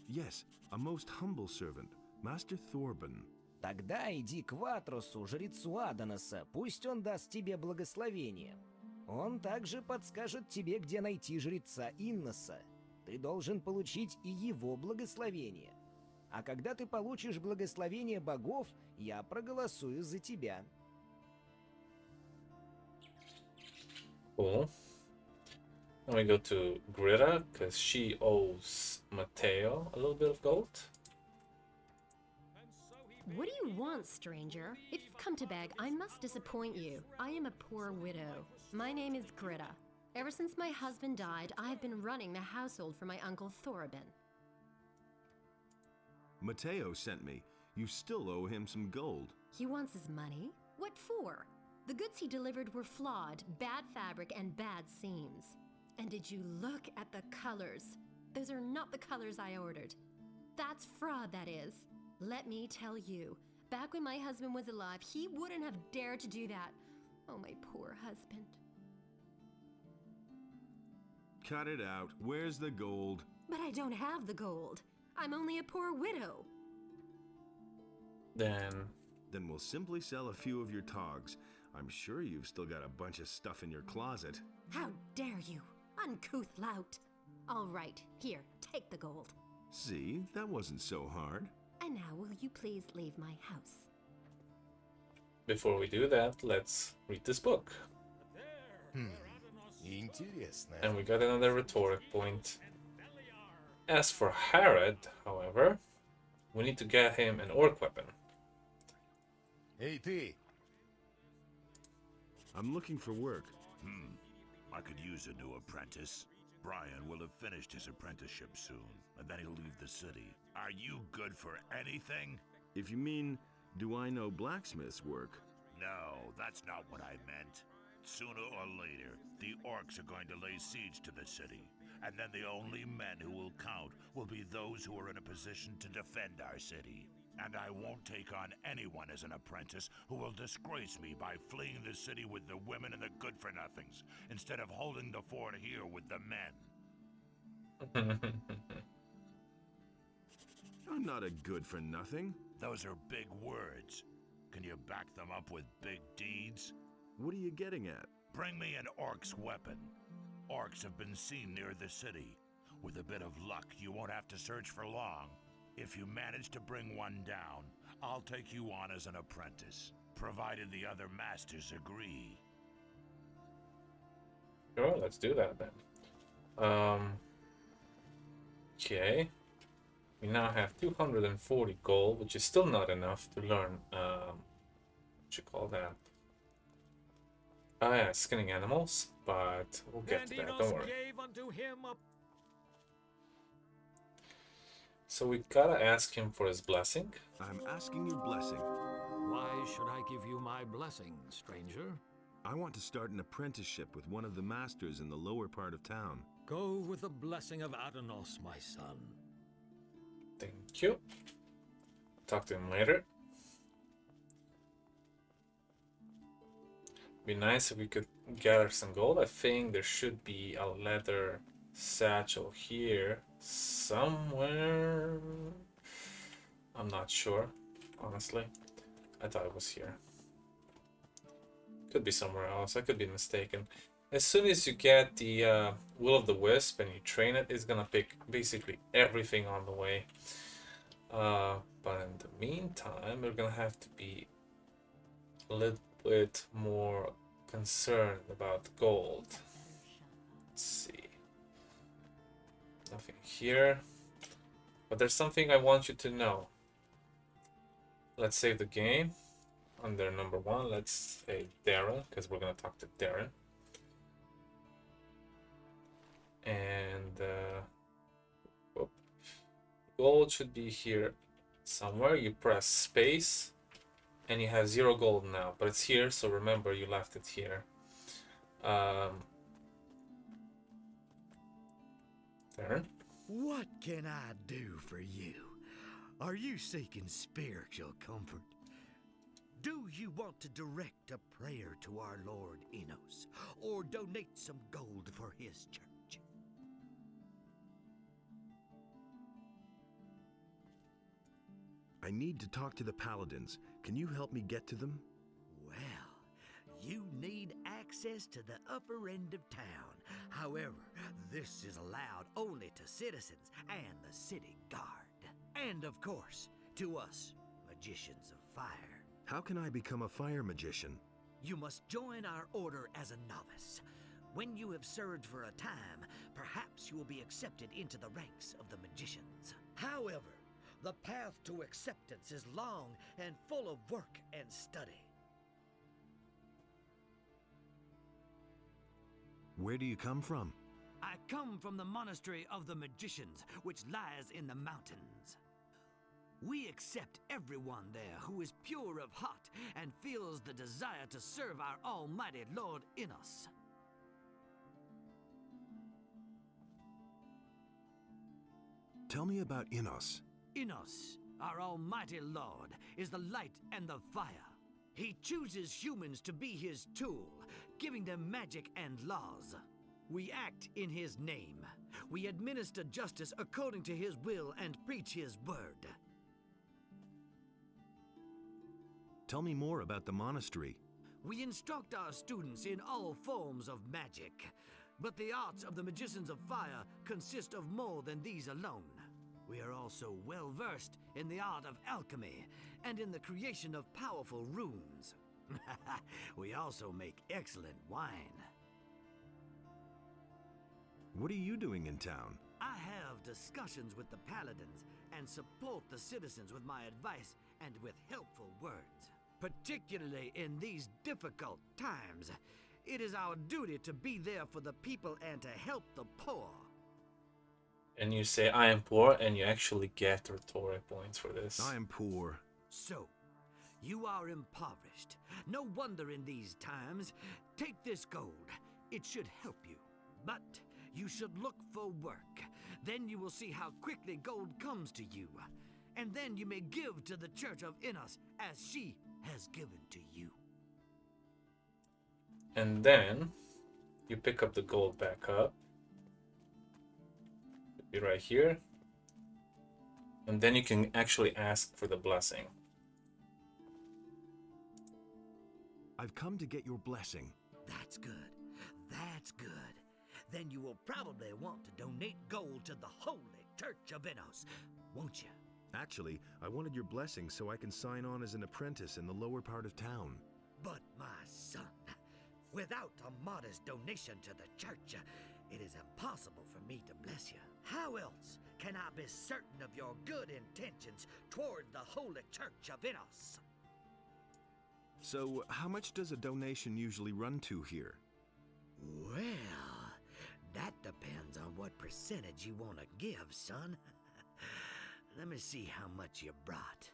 Yes, a most humble servant, Master Thorben. Тогда иди к Ватрусу, жрецу Адоноса, пусть он даст тебе благословение. Он также подскажет тебе, где найти жреца Инноса. Ты должен получить и его благословение. А когда ты получишь благословение богов, я проголосую за тебя. Cool. Then we go to Gritta, because she owes Matteo a little bit of gold. What do you want, stranger? If you've come to beg, I must disappoint you. I am a poor widow. My name is Gritta. Ever since my husband died, I have been running the household for my uncle Thorben. Matteo sent me. You still owe him some gold. He wants his money? What for? The goods he delivered were flawed, bad fabric, and bad seams. And did you look at the colors? Those are not the colors I ordered. That's fraud, that is. Let me tell you, back when my husband was alive, he wouldn't have dared to do that. Oh, my poor husband. Cut it out. Where's the gold? But I don't have the gold. I'm only a poor widow. Then we'll simply sell a few of your togs. I'm sure you've still got a bunch of stuff in your closet. How dare you, uncouth lout. All right, here, take the gold. See, that wasn't so hard. And now will you please leave my house? Before we do that, let's read this book. Интересно. And we got another rhetoric point. As for Harad, however, we need to get him an orc weapon. Эй, ты! I'm looking for work. I could use a new apprentice. Brian will have finished his apprenticeship soon, and then he'll leave the city. Are you good for anything? If you mean, do I know blacksmith's work? No, that's not what I meant. Sooner or later, the orcs are going to lay siege to the city, and then the only men who will count will be those who are in a position to defend our city. And I won't take on anyone as an apprentice who will disgrace me by fleeing the city with the women and the good-for-nothings, instead of holding the fort here with the men. I'm not a good-for-nothing. Those are big words. Can you back them up with big deeds? What are you getting at? Bring me an orc's weapon. Orcs have been seen near the city. With a bit of luck, you won't have to search for long. If you manage to bring one down, I'll take you on as an apprentice, provided the other masters agree. Sure, let's do that then. Okay. We now have 240 gold, which is still not enough to learn, what you call that? Oh yeah, skinning animals, but we'll get to that, don't worry. So we gotta ask him for his blessing. I'm asking your blessing. Why should I give you my blessing, stranger? I want to start an apprenticeship with one of the masters in the lower part of town. Go with the blessing of Adanos, my son. Thank you. Talk to him later. Be nice if we could gather some gold. I think there should be a leather satchel here somewhere. I'm not sure, honestly. I thought it was here. Could be somewhere else. I could be mistaken. As soon as you get the Will of the Wisp and you train it, it's gonna pick basically everything on the way. But in the meantime, we're gonna have to be a little bit more concerned about gold. Let's see. Nothing here. But there's something I want you to know. Let's save the game. Under number 1, let's say Daron, because we're gonna talk to Daron. And gold should be here somewhere. You press space and you have 0 gold now, but it's here, so remember you left it here. Daron? What can I do for you? Are you seeking spiritual comfort? Do you want to direct a prayer to our Lord Enos, or donate some gold for his church? I need to talk to the paladins. Can you help me get to them? Well, you need access to the upper end of town. However, this is allowed only to citizens and the city guard. And of course, to us, magicians of fire. How can I become a fire magician? You must join our order as a novice. When you have served for a time, perhaps you will be accepted into the ranks of the magicians. However, the path to acceptance is long and full of work and study. Where do you come from? I come from the monastery of the magicians, which lies in the mountains. We accept everyone there who is pure of heart and feels the desire to serve our almighty Lord Enos. Tell me about Enos. Ignaz, our almighty lord, is the light and the fire. He chooses humans to be his tool, giving them magic and laws. We act in his name. We administer justice according to his will and preach his word. Tell me more about the monastery. We instruct our students in all forms of magic, but the arts of the magicians of fire consist of more than these alone. We are also well versed in the art of alchemy and in the creation of powerful runes. We also make excellent wine. What are you doing in town? I have discussions with the paladins and support the citizens with my advice and with helpful words. Particularly in these difficult times, it is our duty to be there for the people and to help the poor. And you say, I am poor, and you actually get rhetoric points for this. I am poor. So, you are impoverished. No wonder in these times. Take this gold. It should help you. But you should look for work. Then you will see how quickly gold comes to you. And then you may give to the Church of Ignaz as she has given to you. And then you pick up the gold back up. Be right here. And then you can actually ask for the blessing. I've come to get your blessing. That's good. That's good. Then you will probably want to donate gold to the Holy Church of Ignaz, won't you? Actually, I wanted your blessing so I can sign on as an apprentice in the lower part of town. But my son, without a modest donation to the church, it is impossible for me to bless you. How else can I be certain of your good intentions toward the Holy Church of Ignaz? So, how much does a donation usually run to here? Well, that depends on what percentage you want to give, son. Let me see how much you brought.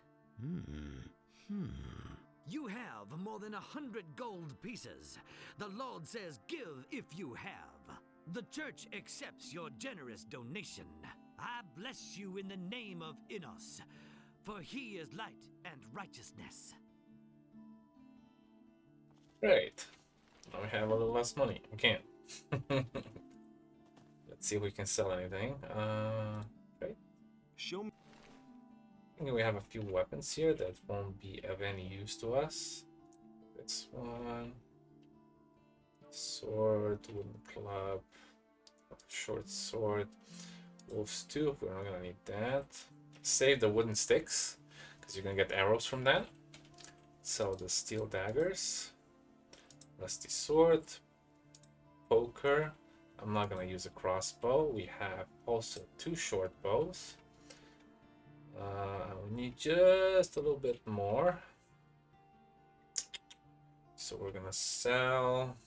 You have more than 100 gold pieces. The Lord says give if you have. The church accepts your generous donation. I bless you in the name of Ignaz, for he is light and righteousness. Great. Now we have a little less money. We can't. Let's see if we can sell anything. Great. Show me. I think we have a few weapons here that won't be of any use to us. This one. Sword, wooden club, short sword, wolf's tooth. We're not gonna need that. Save the wooden sticks, because you're gonna get arrows from that. Sell the steel daggers, rusty sword, poker. I'm not gonna use a crossbow. We have also 2 short bows. We need just a little bit more. So we're gonna sell.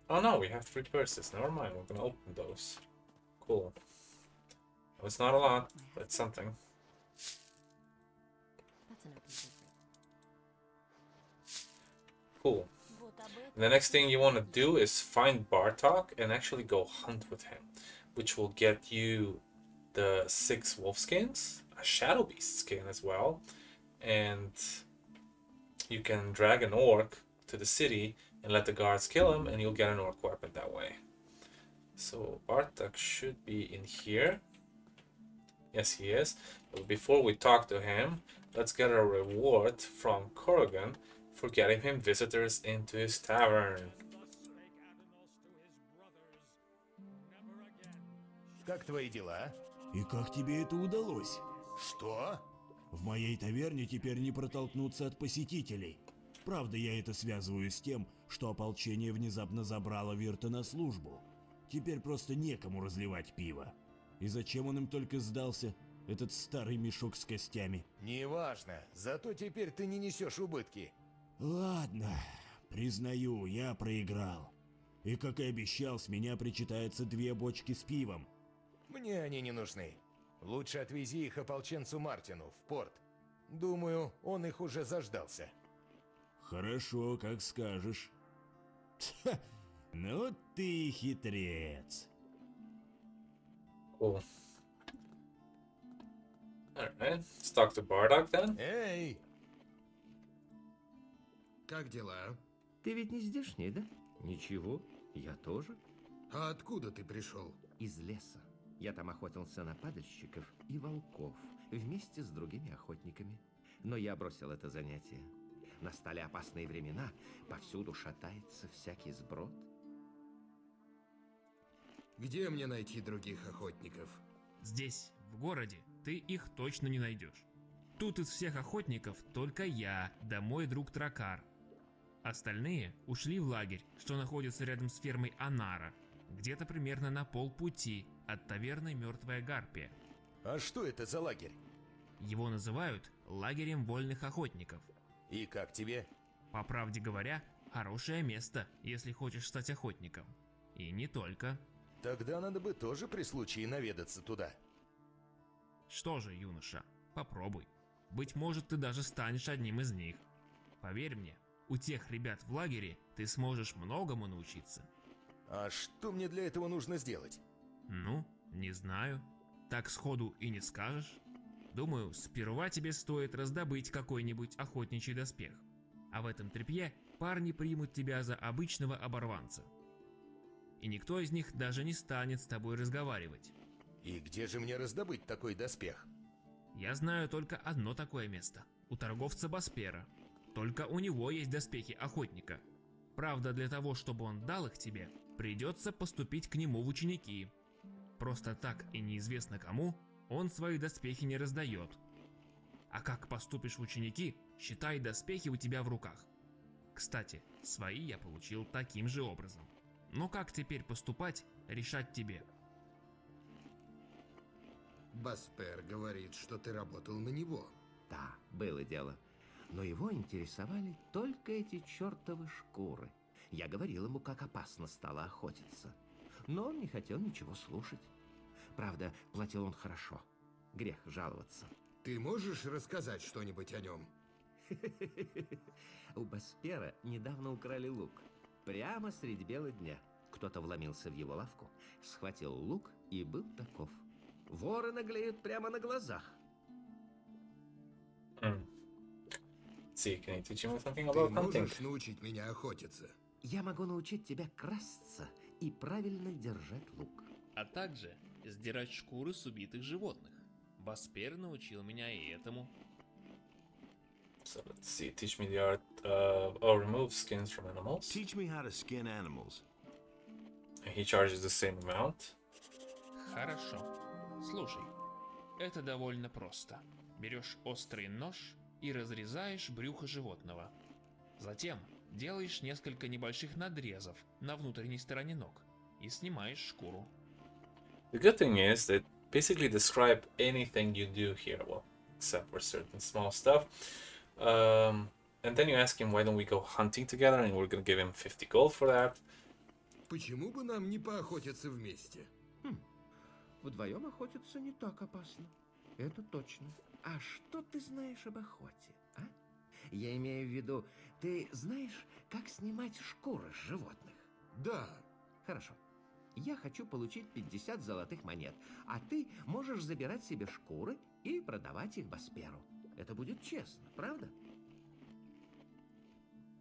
Oh no, we have 3 purses. Never mind, we're gonna open those. Cool. It's not a lot, but it's something. That's an open secret. Cool. And the next thing you want to do is find Bartok and actually go hunt with him, which will get you the 6 wolf skins, a shadow beast skin as well, and you can drag an orc to the city and let the guards kill him, and you'll get an orc weapon that way. So Bartok should be in here. Yes, he is. But before we talk to him, let's get a reward from Koragon for getting him visitors into his tavern. Как твои дела? И как тебе это удалось? Что? В моей таверне теперь не протолкнуться от посетителей. Правда, я это связываю с тем, что ополчение внезапно забрало Вирта на службу. Теперь просто некому разливать пиво. И зачем он им только сдался, этот старый мешок с костями? Неважно, зато теперь ты не несешь убытки. Ладно, признаю, я проиграл. И как и обещал, с меня причитается 2 бочки с пивом. Мне они не нужны. Лучше отвези их ополченцу Мартину в порт. Думаю, он их уже заждался. Хорошо, как скажешь. Ха, ну ты хитрец. Cool. Alright, let's talk to Bardock then. Эй! Как дела? Ты ведь не здешний, да? Ничего, я тоже. А откуда ты пришел? Из леса. Я там охотился на падальщиков и волков вместе с другими охотниками. Но я бросил это занятие. Настали опасные времена, повсюду шатается всякий сброд. Где мне найти других охотников? Здесь, в городе, ты их точно не найдешь. Тут из всех охотников только я, да мой друг Тракар. Остальные ушли в лагерь, что находится рядом с фермой Анара, где-то примерно на полпути от таверны Мертвая Гарпия. А что это за лагерь? Его называют лагерем вольных охотников. И как тебе? По правде говоря, хорошее место, если хочешь стать охотником. И не только. Тогда надо бы тоже при случае наведаться туда. Что же, юноша, попробуй. Быть может, ты даже станешь одним из них. Поверь мне, у тех ребят в лагере ты сможешь многому научиться. А что мне для этого нужно сделать? Ну, не знаю. Так сходу и не скажешь. Думаю, сперва тебе стоит раздобыть какой-нибудь охотничий доспех. А в этом тряпье парни примут тебя за обычного оборванца. И никто из них даже не станет с тобой разговаривать. И где же мне раздобыть такой доспех? Я знаю только одно такое место. У торговца Боспера. Только у него есть доспехи охотника. Правда, для того, чтобы он дал их тебе, придется поступить к нему в ученики. Просто так и неизвестно кому он свои доспехи не раздает. А как поступишь в ученики, считай, доспехи у тебя в руках. Кстати, свои я получил таким же образом. Но как теперь поступать, решать тебе. Боспер говорит, что ты работал на него. Да, было дело. Но его интересовали только эти чертовы шкуры. Я говорил ему, как опасно стало охотиться. Но он не хотел ничего слушать. Правда, платил он хорошо. Грех жаловаться. Ты можешь рассказать что-нибудь о нем? У Боспера недавно украли лук. Прямо средь бела дня. Кто-то вломился в его лавку, схватил лук и был таков. Воры наглеют прямо на глазах. See, can you teach me something Ты about hunting? можешь научить меня охотиться? Я могу научить тебя красться и правильно держать лук. А также сдирать шкуры с убитых животных. Боспер научил меня и этому. So let's see, teach me the art or remove skins from animals. Teach me how to skin animals. He charges the same amount. Хорошо. Слушай, это довольно просто. Берешь острый нож и разрезаешь брюхо животного. Затем делаешь несколько небольших надрезов на внутренней стороне ног и снимаешь шкуру. The good thing is that basically describe anything you do here, well, except for certain small stuff. And then you ask him, why don't we go hunting together, and we're gonna give him 50 gold for that. Почему бы нам не поохотиться вместе? Вдвоем охотиться не так опасно. Это точно. А что ты знаешь об охоте, а? Я имею в виду, ты знаешь, как снимать шкуры с животных? Да. Хорошо. Я хочу получить 50 золотых монет, а ты можешь забирать себе шкуры и продавать их Босперу. Это будет честно, правда?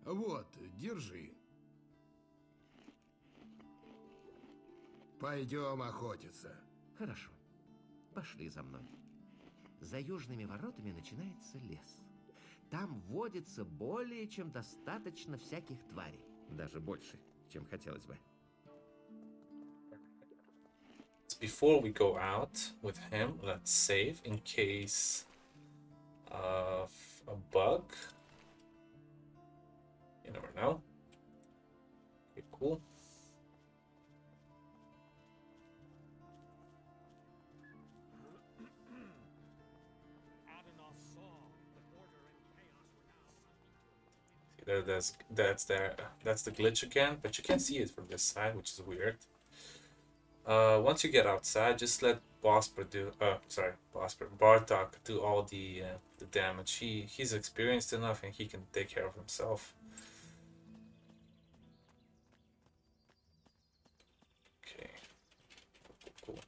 Вот, держи. Пойдем охотиться. Хорошо. Пошли за мной. За южными воротами начинается лес. Там водится более чем достаточно всяких тварей. Даже больше, чем хотелось бы. Before we go out with him, let's save in case of a bug. You never know. Okay, cool. That's the glitch again, but you can see it from this side, which is weird. Once you get outside, just let Bosper do. Bartok do all the damage. He's experienced enough, and he can take care of himself. Okay. Cool.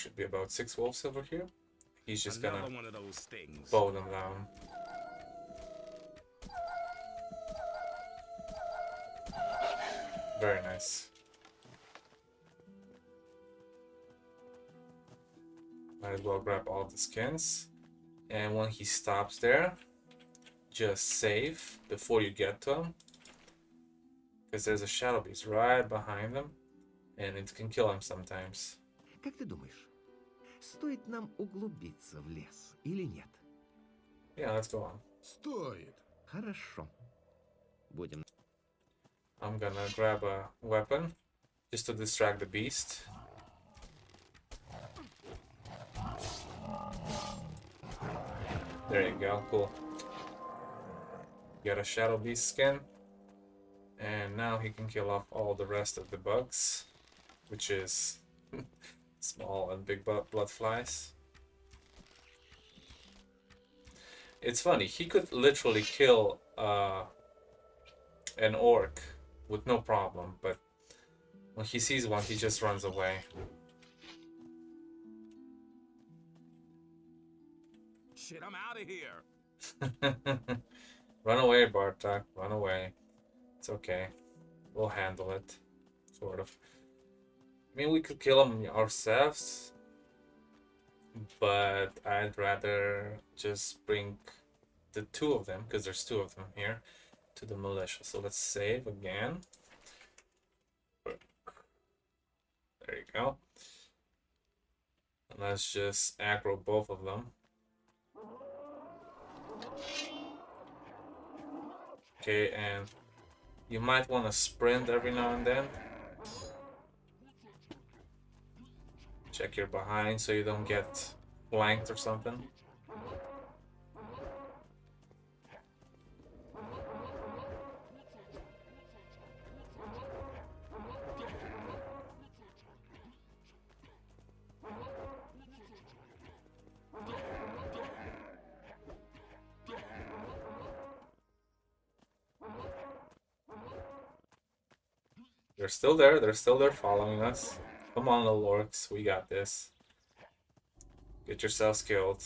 should be about 6 wolves over here. He's just Another gonna one of those things. bow them down. Very nice. Might as well grab all the skins. And when he stops there, just save before you get to him. Because there's a shadow beast right behind him. And it can kill him sometimes. Как ты думаешь, стоит нам углубиться в лес или нет? Yeah, let's go on. Стоит. Хорошо. Будем. I'm gonna grab a weapon just to distract the beast. There you go, cool. Got a shadow beast skin. And now he can kill off all the rest of the bugs, which is small and big blood flies. It's funny, he could literally kill an orc with no problem, but when he sees one, he just runs away. Shit, I'm out of here. Run away, Bartok, run away. It's okay. We'll handle it. Sort of. I mean, we could kill him ourselves, but I'd rather just bring the 2 of them, because there's 2 of them here, to the militia. So let's save again. There you go. And let's just aggro both of them. Okay, and you might want to sprint every now and then. Check your behind so you don't get flanked or something. They're still there following us. Come on, little orcs, we got this. Get yourselves killed.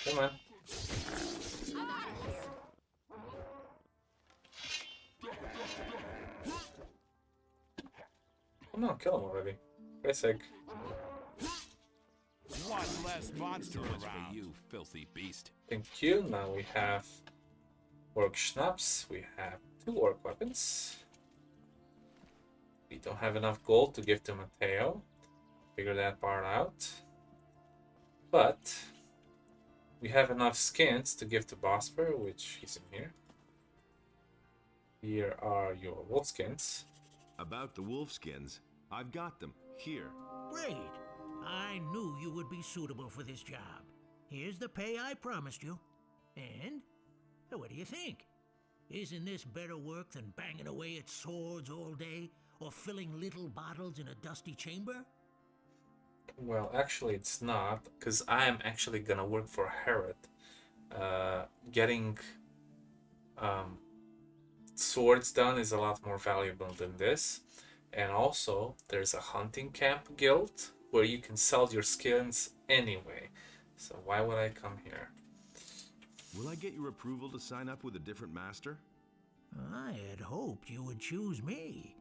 Come on. Come on, kill him already. For Christ's sake. One less monster For around. you, filthy beast. Thank you. Now we have orc schnapps. We have 2 orc weapons. We don't have enough gold to give to Matteo. Figure that part out. But we have enough skins to give to Bosper, which he's in here. Here are your wolf skins. About the wolf skins, I've got them here. Great. I knew you would be suitable for this job. Here's the pay I promised you. And what do you think? Isn't this better work than banging away at swords all day or filling little bottles in a dusty chamber? Well, actually it's not, because I am actually gonna work for Harad. Getting swords done is a lot more valuable than this. And also, there's a hunting camp guild where you can sell your skins anyway. So why would I come here? Will I get your approval to sign up with a different master? I had hoped you would choose me.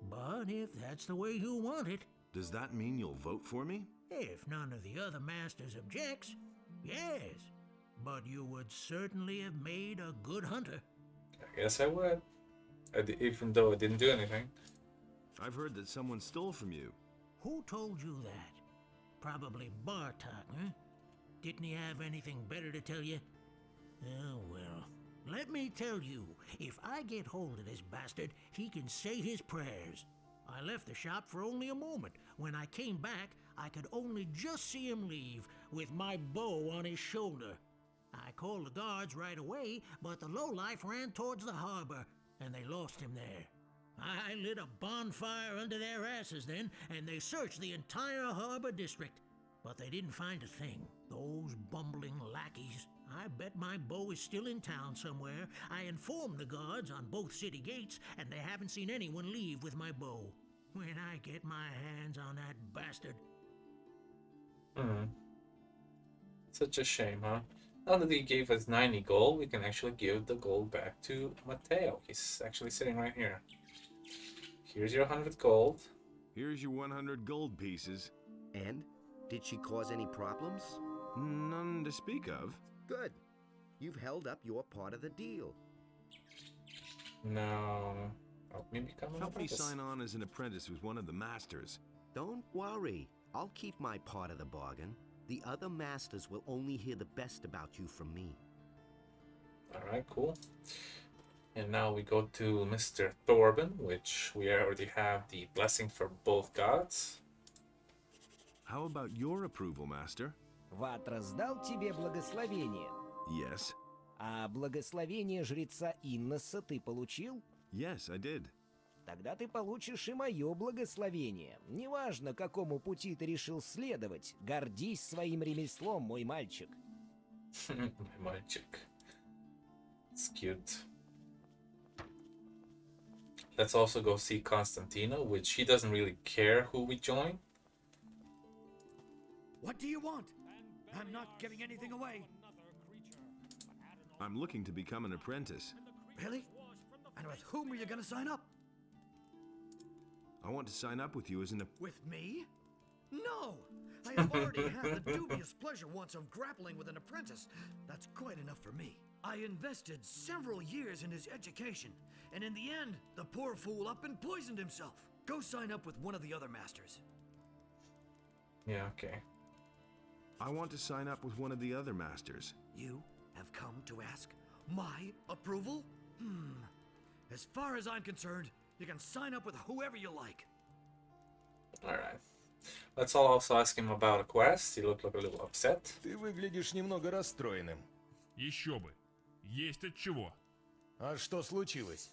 But if that's the way you want it... Does that mean you'll vote for me? If none of the other masters objects, yes. But you would certainly have made a good hunter. I guess I would. Even though I didn't do anything. I've heard that someone stole from you. Who told you that? Probably Bartok, huh? Didn't he have anything better to tell you? Oh, well. Let me tell you, if I get hold of this bastard, he can say his prayers. I left the shop for only a moment. When I came back, I could only just see him leave, with my bow on his shoulder. I called the guards right away, but the lowlife ran towards the harbor, and they lost him there. I lit a bonfire under their asses then, and they searched the entire harbor district. but they didn't find a thing. Those bumbling lackeys. I bet my bow is still in town somewhere. I informed the guards on both city gates, and they haven't seen anyone leave with my bow. When I get my hands on that bastard... Such a shame, huh? Now that he gave us 90 gold, we can actually give the gold back to Matteo. He's actually sitting right here. Here's your 100 gold. Here's your 100 gold pieces. And? Did she cause any problems? None to speak of. Good. You've held up your part of the deal. No. Help me become an Help me apprentice. sign on as an apprentice with one of the masters. Don't worry. I'll keep my part of the bargain. The other masters will only hear the best about you from me. Alright, cool. And now we go to Mr. Thorben, which we already have the blessing for both gods. How about your approval, master? Ват раздал тебе благословение? Yes. А благословение жреца Инноса ты получил? Yes, I did. Тогда ты получишь и мое благословение. Неважно, какому пути ты решил следовать. Гордись своим ремеслом, мой мальчик. My мальчик. It's cute. Let's also go see Constantino, which he doesn't really care who we join. What do you want? I'm not giving anything away. I'm looking to become an apprentice. Really? And with whom are you gonna sign up? I want to sign up with you as an With me? No! I have already had the dubious pleasure once of grappling with an apprentice. That's quite enough for me. I invested several years in his education, and in the end, the poor fool up and poisoned himself. Go sign up with one of the other masters. Yeah, okay. I want to sign up with one of the other masters. You have come to ask my approval? As far as I'm concerned, you can sign up with whoever you like. Alright. Let's also ask him about a quest. He looked like a little upset. Ты выглядишь немного расстроенным. Еще бы. Есть от чего. А что случилось?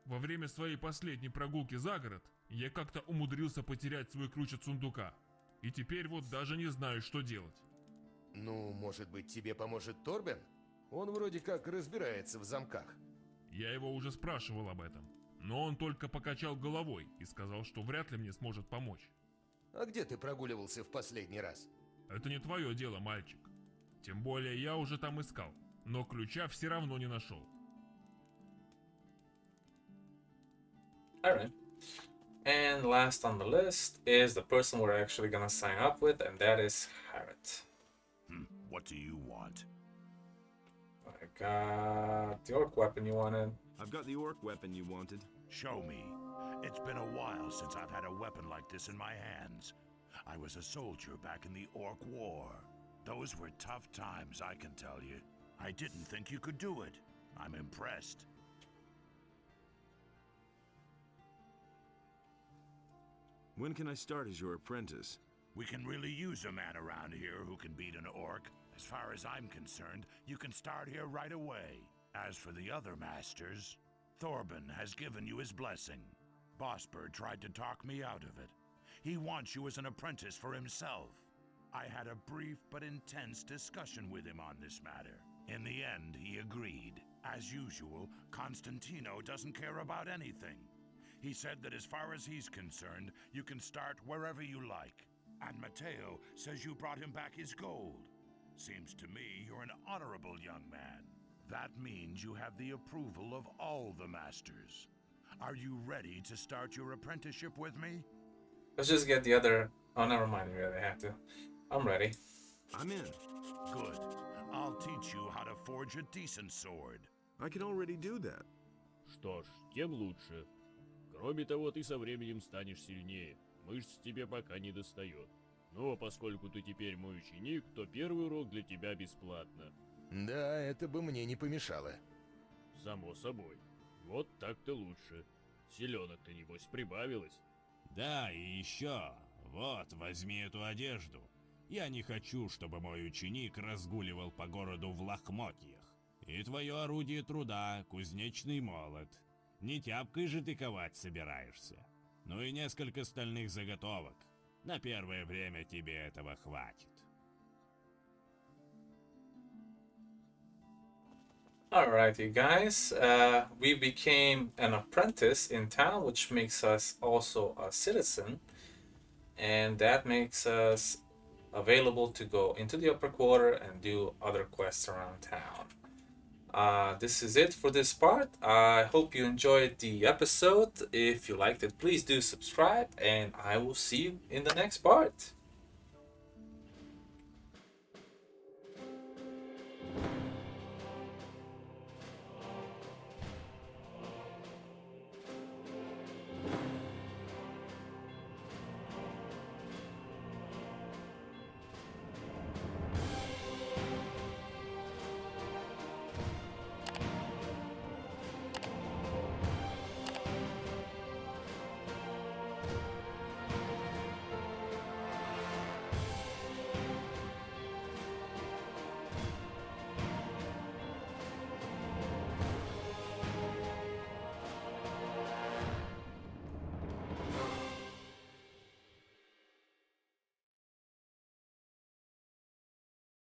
Во время своей последней прогулки за город я как-то умудрился потерять свой ключ от сундука. И теперь вот даже не знаю, что делать. Ну, может быть, тебе поможет Торбен? Он вроде как разбирается в замках. Я его уже спрашивал об этом, но он только покачал головой и сказал, что вряд ли мне сможет помочь. А где ты прогуливался в последний раз? Это не твое дело, мальчик. Тем более я уже там искал, но ключа все равно не нашел. Alright. And last on the list is the person we're actually gonna sign up with, and that is Harad. What do you want? I got the orc weapon you wanted. I've got the orc weapon you wanted. Show me. It's been a while since I've had a weapon like this in my hands. I was a soldier back in the Orc War. Those were tough times, I can tell you. I didn't think you could do it. I'm impressed. When can I start as your apprentice? We can really use a man around here who can beat an orc. As far as I'm concerned, you can start here right away. As for the other masters, Thorben has given you his blessing. Bosper tried to talk me out of it. He wants you as an apprentice for himself. I had a brief but intense discussion with him on this matter. In the end, he agreed. As usual, Constantino doesn't care about anything. He said that as far as he's concerned, you can start wherever you like. And Matteo says you brought him back his gold. Seems to me you're an honorable young man. That means you have the approval of all the masters. Are you ready to start your apprenticeship with me? Let's just get the other... Oh, never mind, we really have to. I'm ready. I'm in. Good. I'll teach you how to forge a decent sword. I can already do that. Что ж, тем лучше. Кроме того, ты со временем станешь сильнее. Мышц тебе пока не достает. Но поскольку ты теперь мой ученик, то первый урок для тебя бесплатно. Да, это бы мне не помешало. Само собой. Вот так-то лучше. Селенок-то, небось, прибавилось. Да, и еще. Вот, возьми эту одежду. Я не хочу, чтобы мой ученик разгуливал по городу в лохмотьях. И твое орудие труда, кузнечный молот. Не тяпкой же ты ковать собираешься. Ну и несколько стальных заготовок. На первое время тебе этого хватит. Alrighty, guys. We became an apprentice in town, which makes us also a citizen, and that makes us available to go into the upper quarter and do other quests around town. This is it for this part. I hope you enjoyed the episode. If you liked it, please do subscribe, and I will see you in the next part.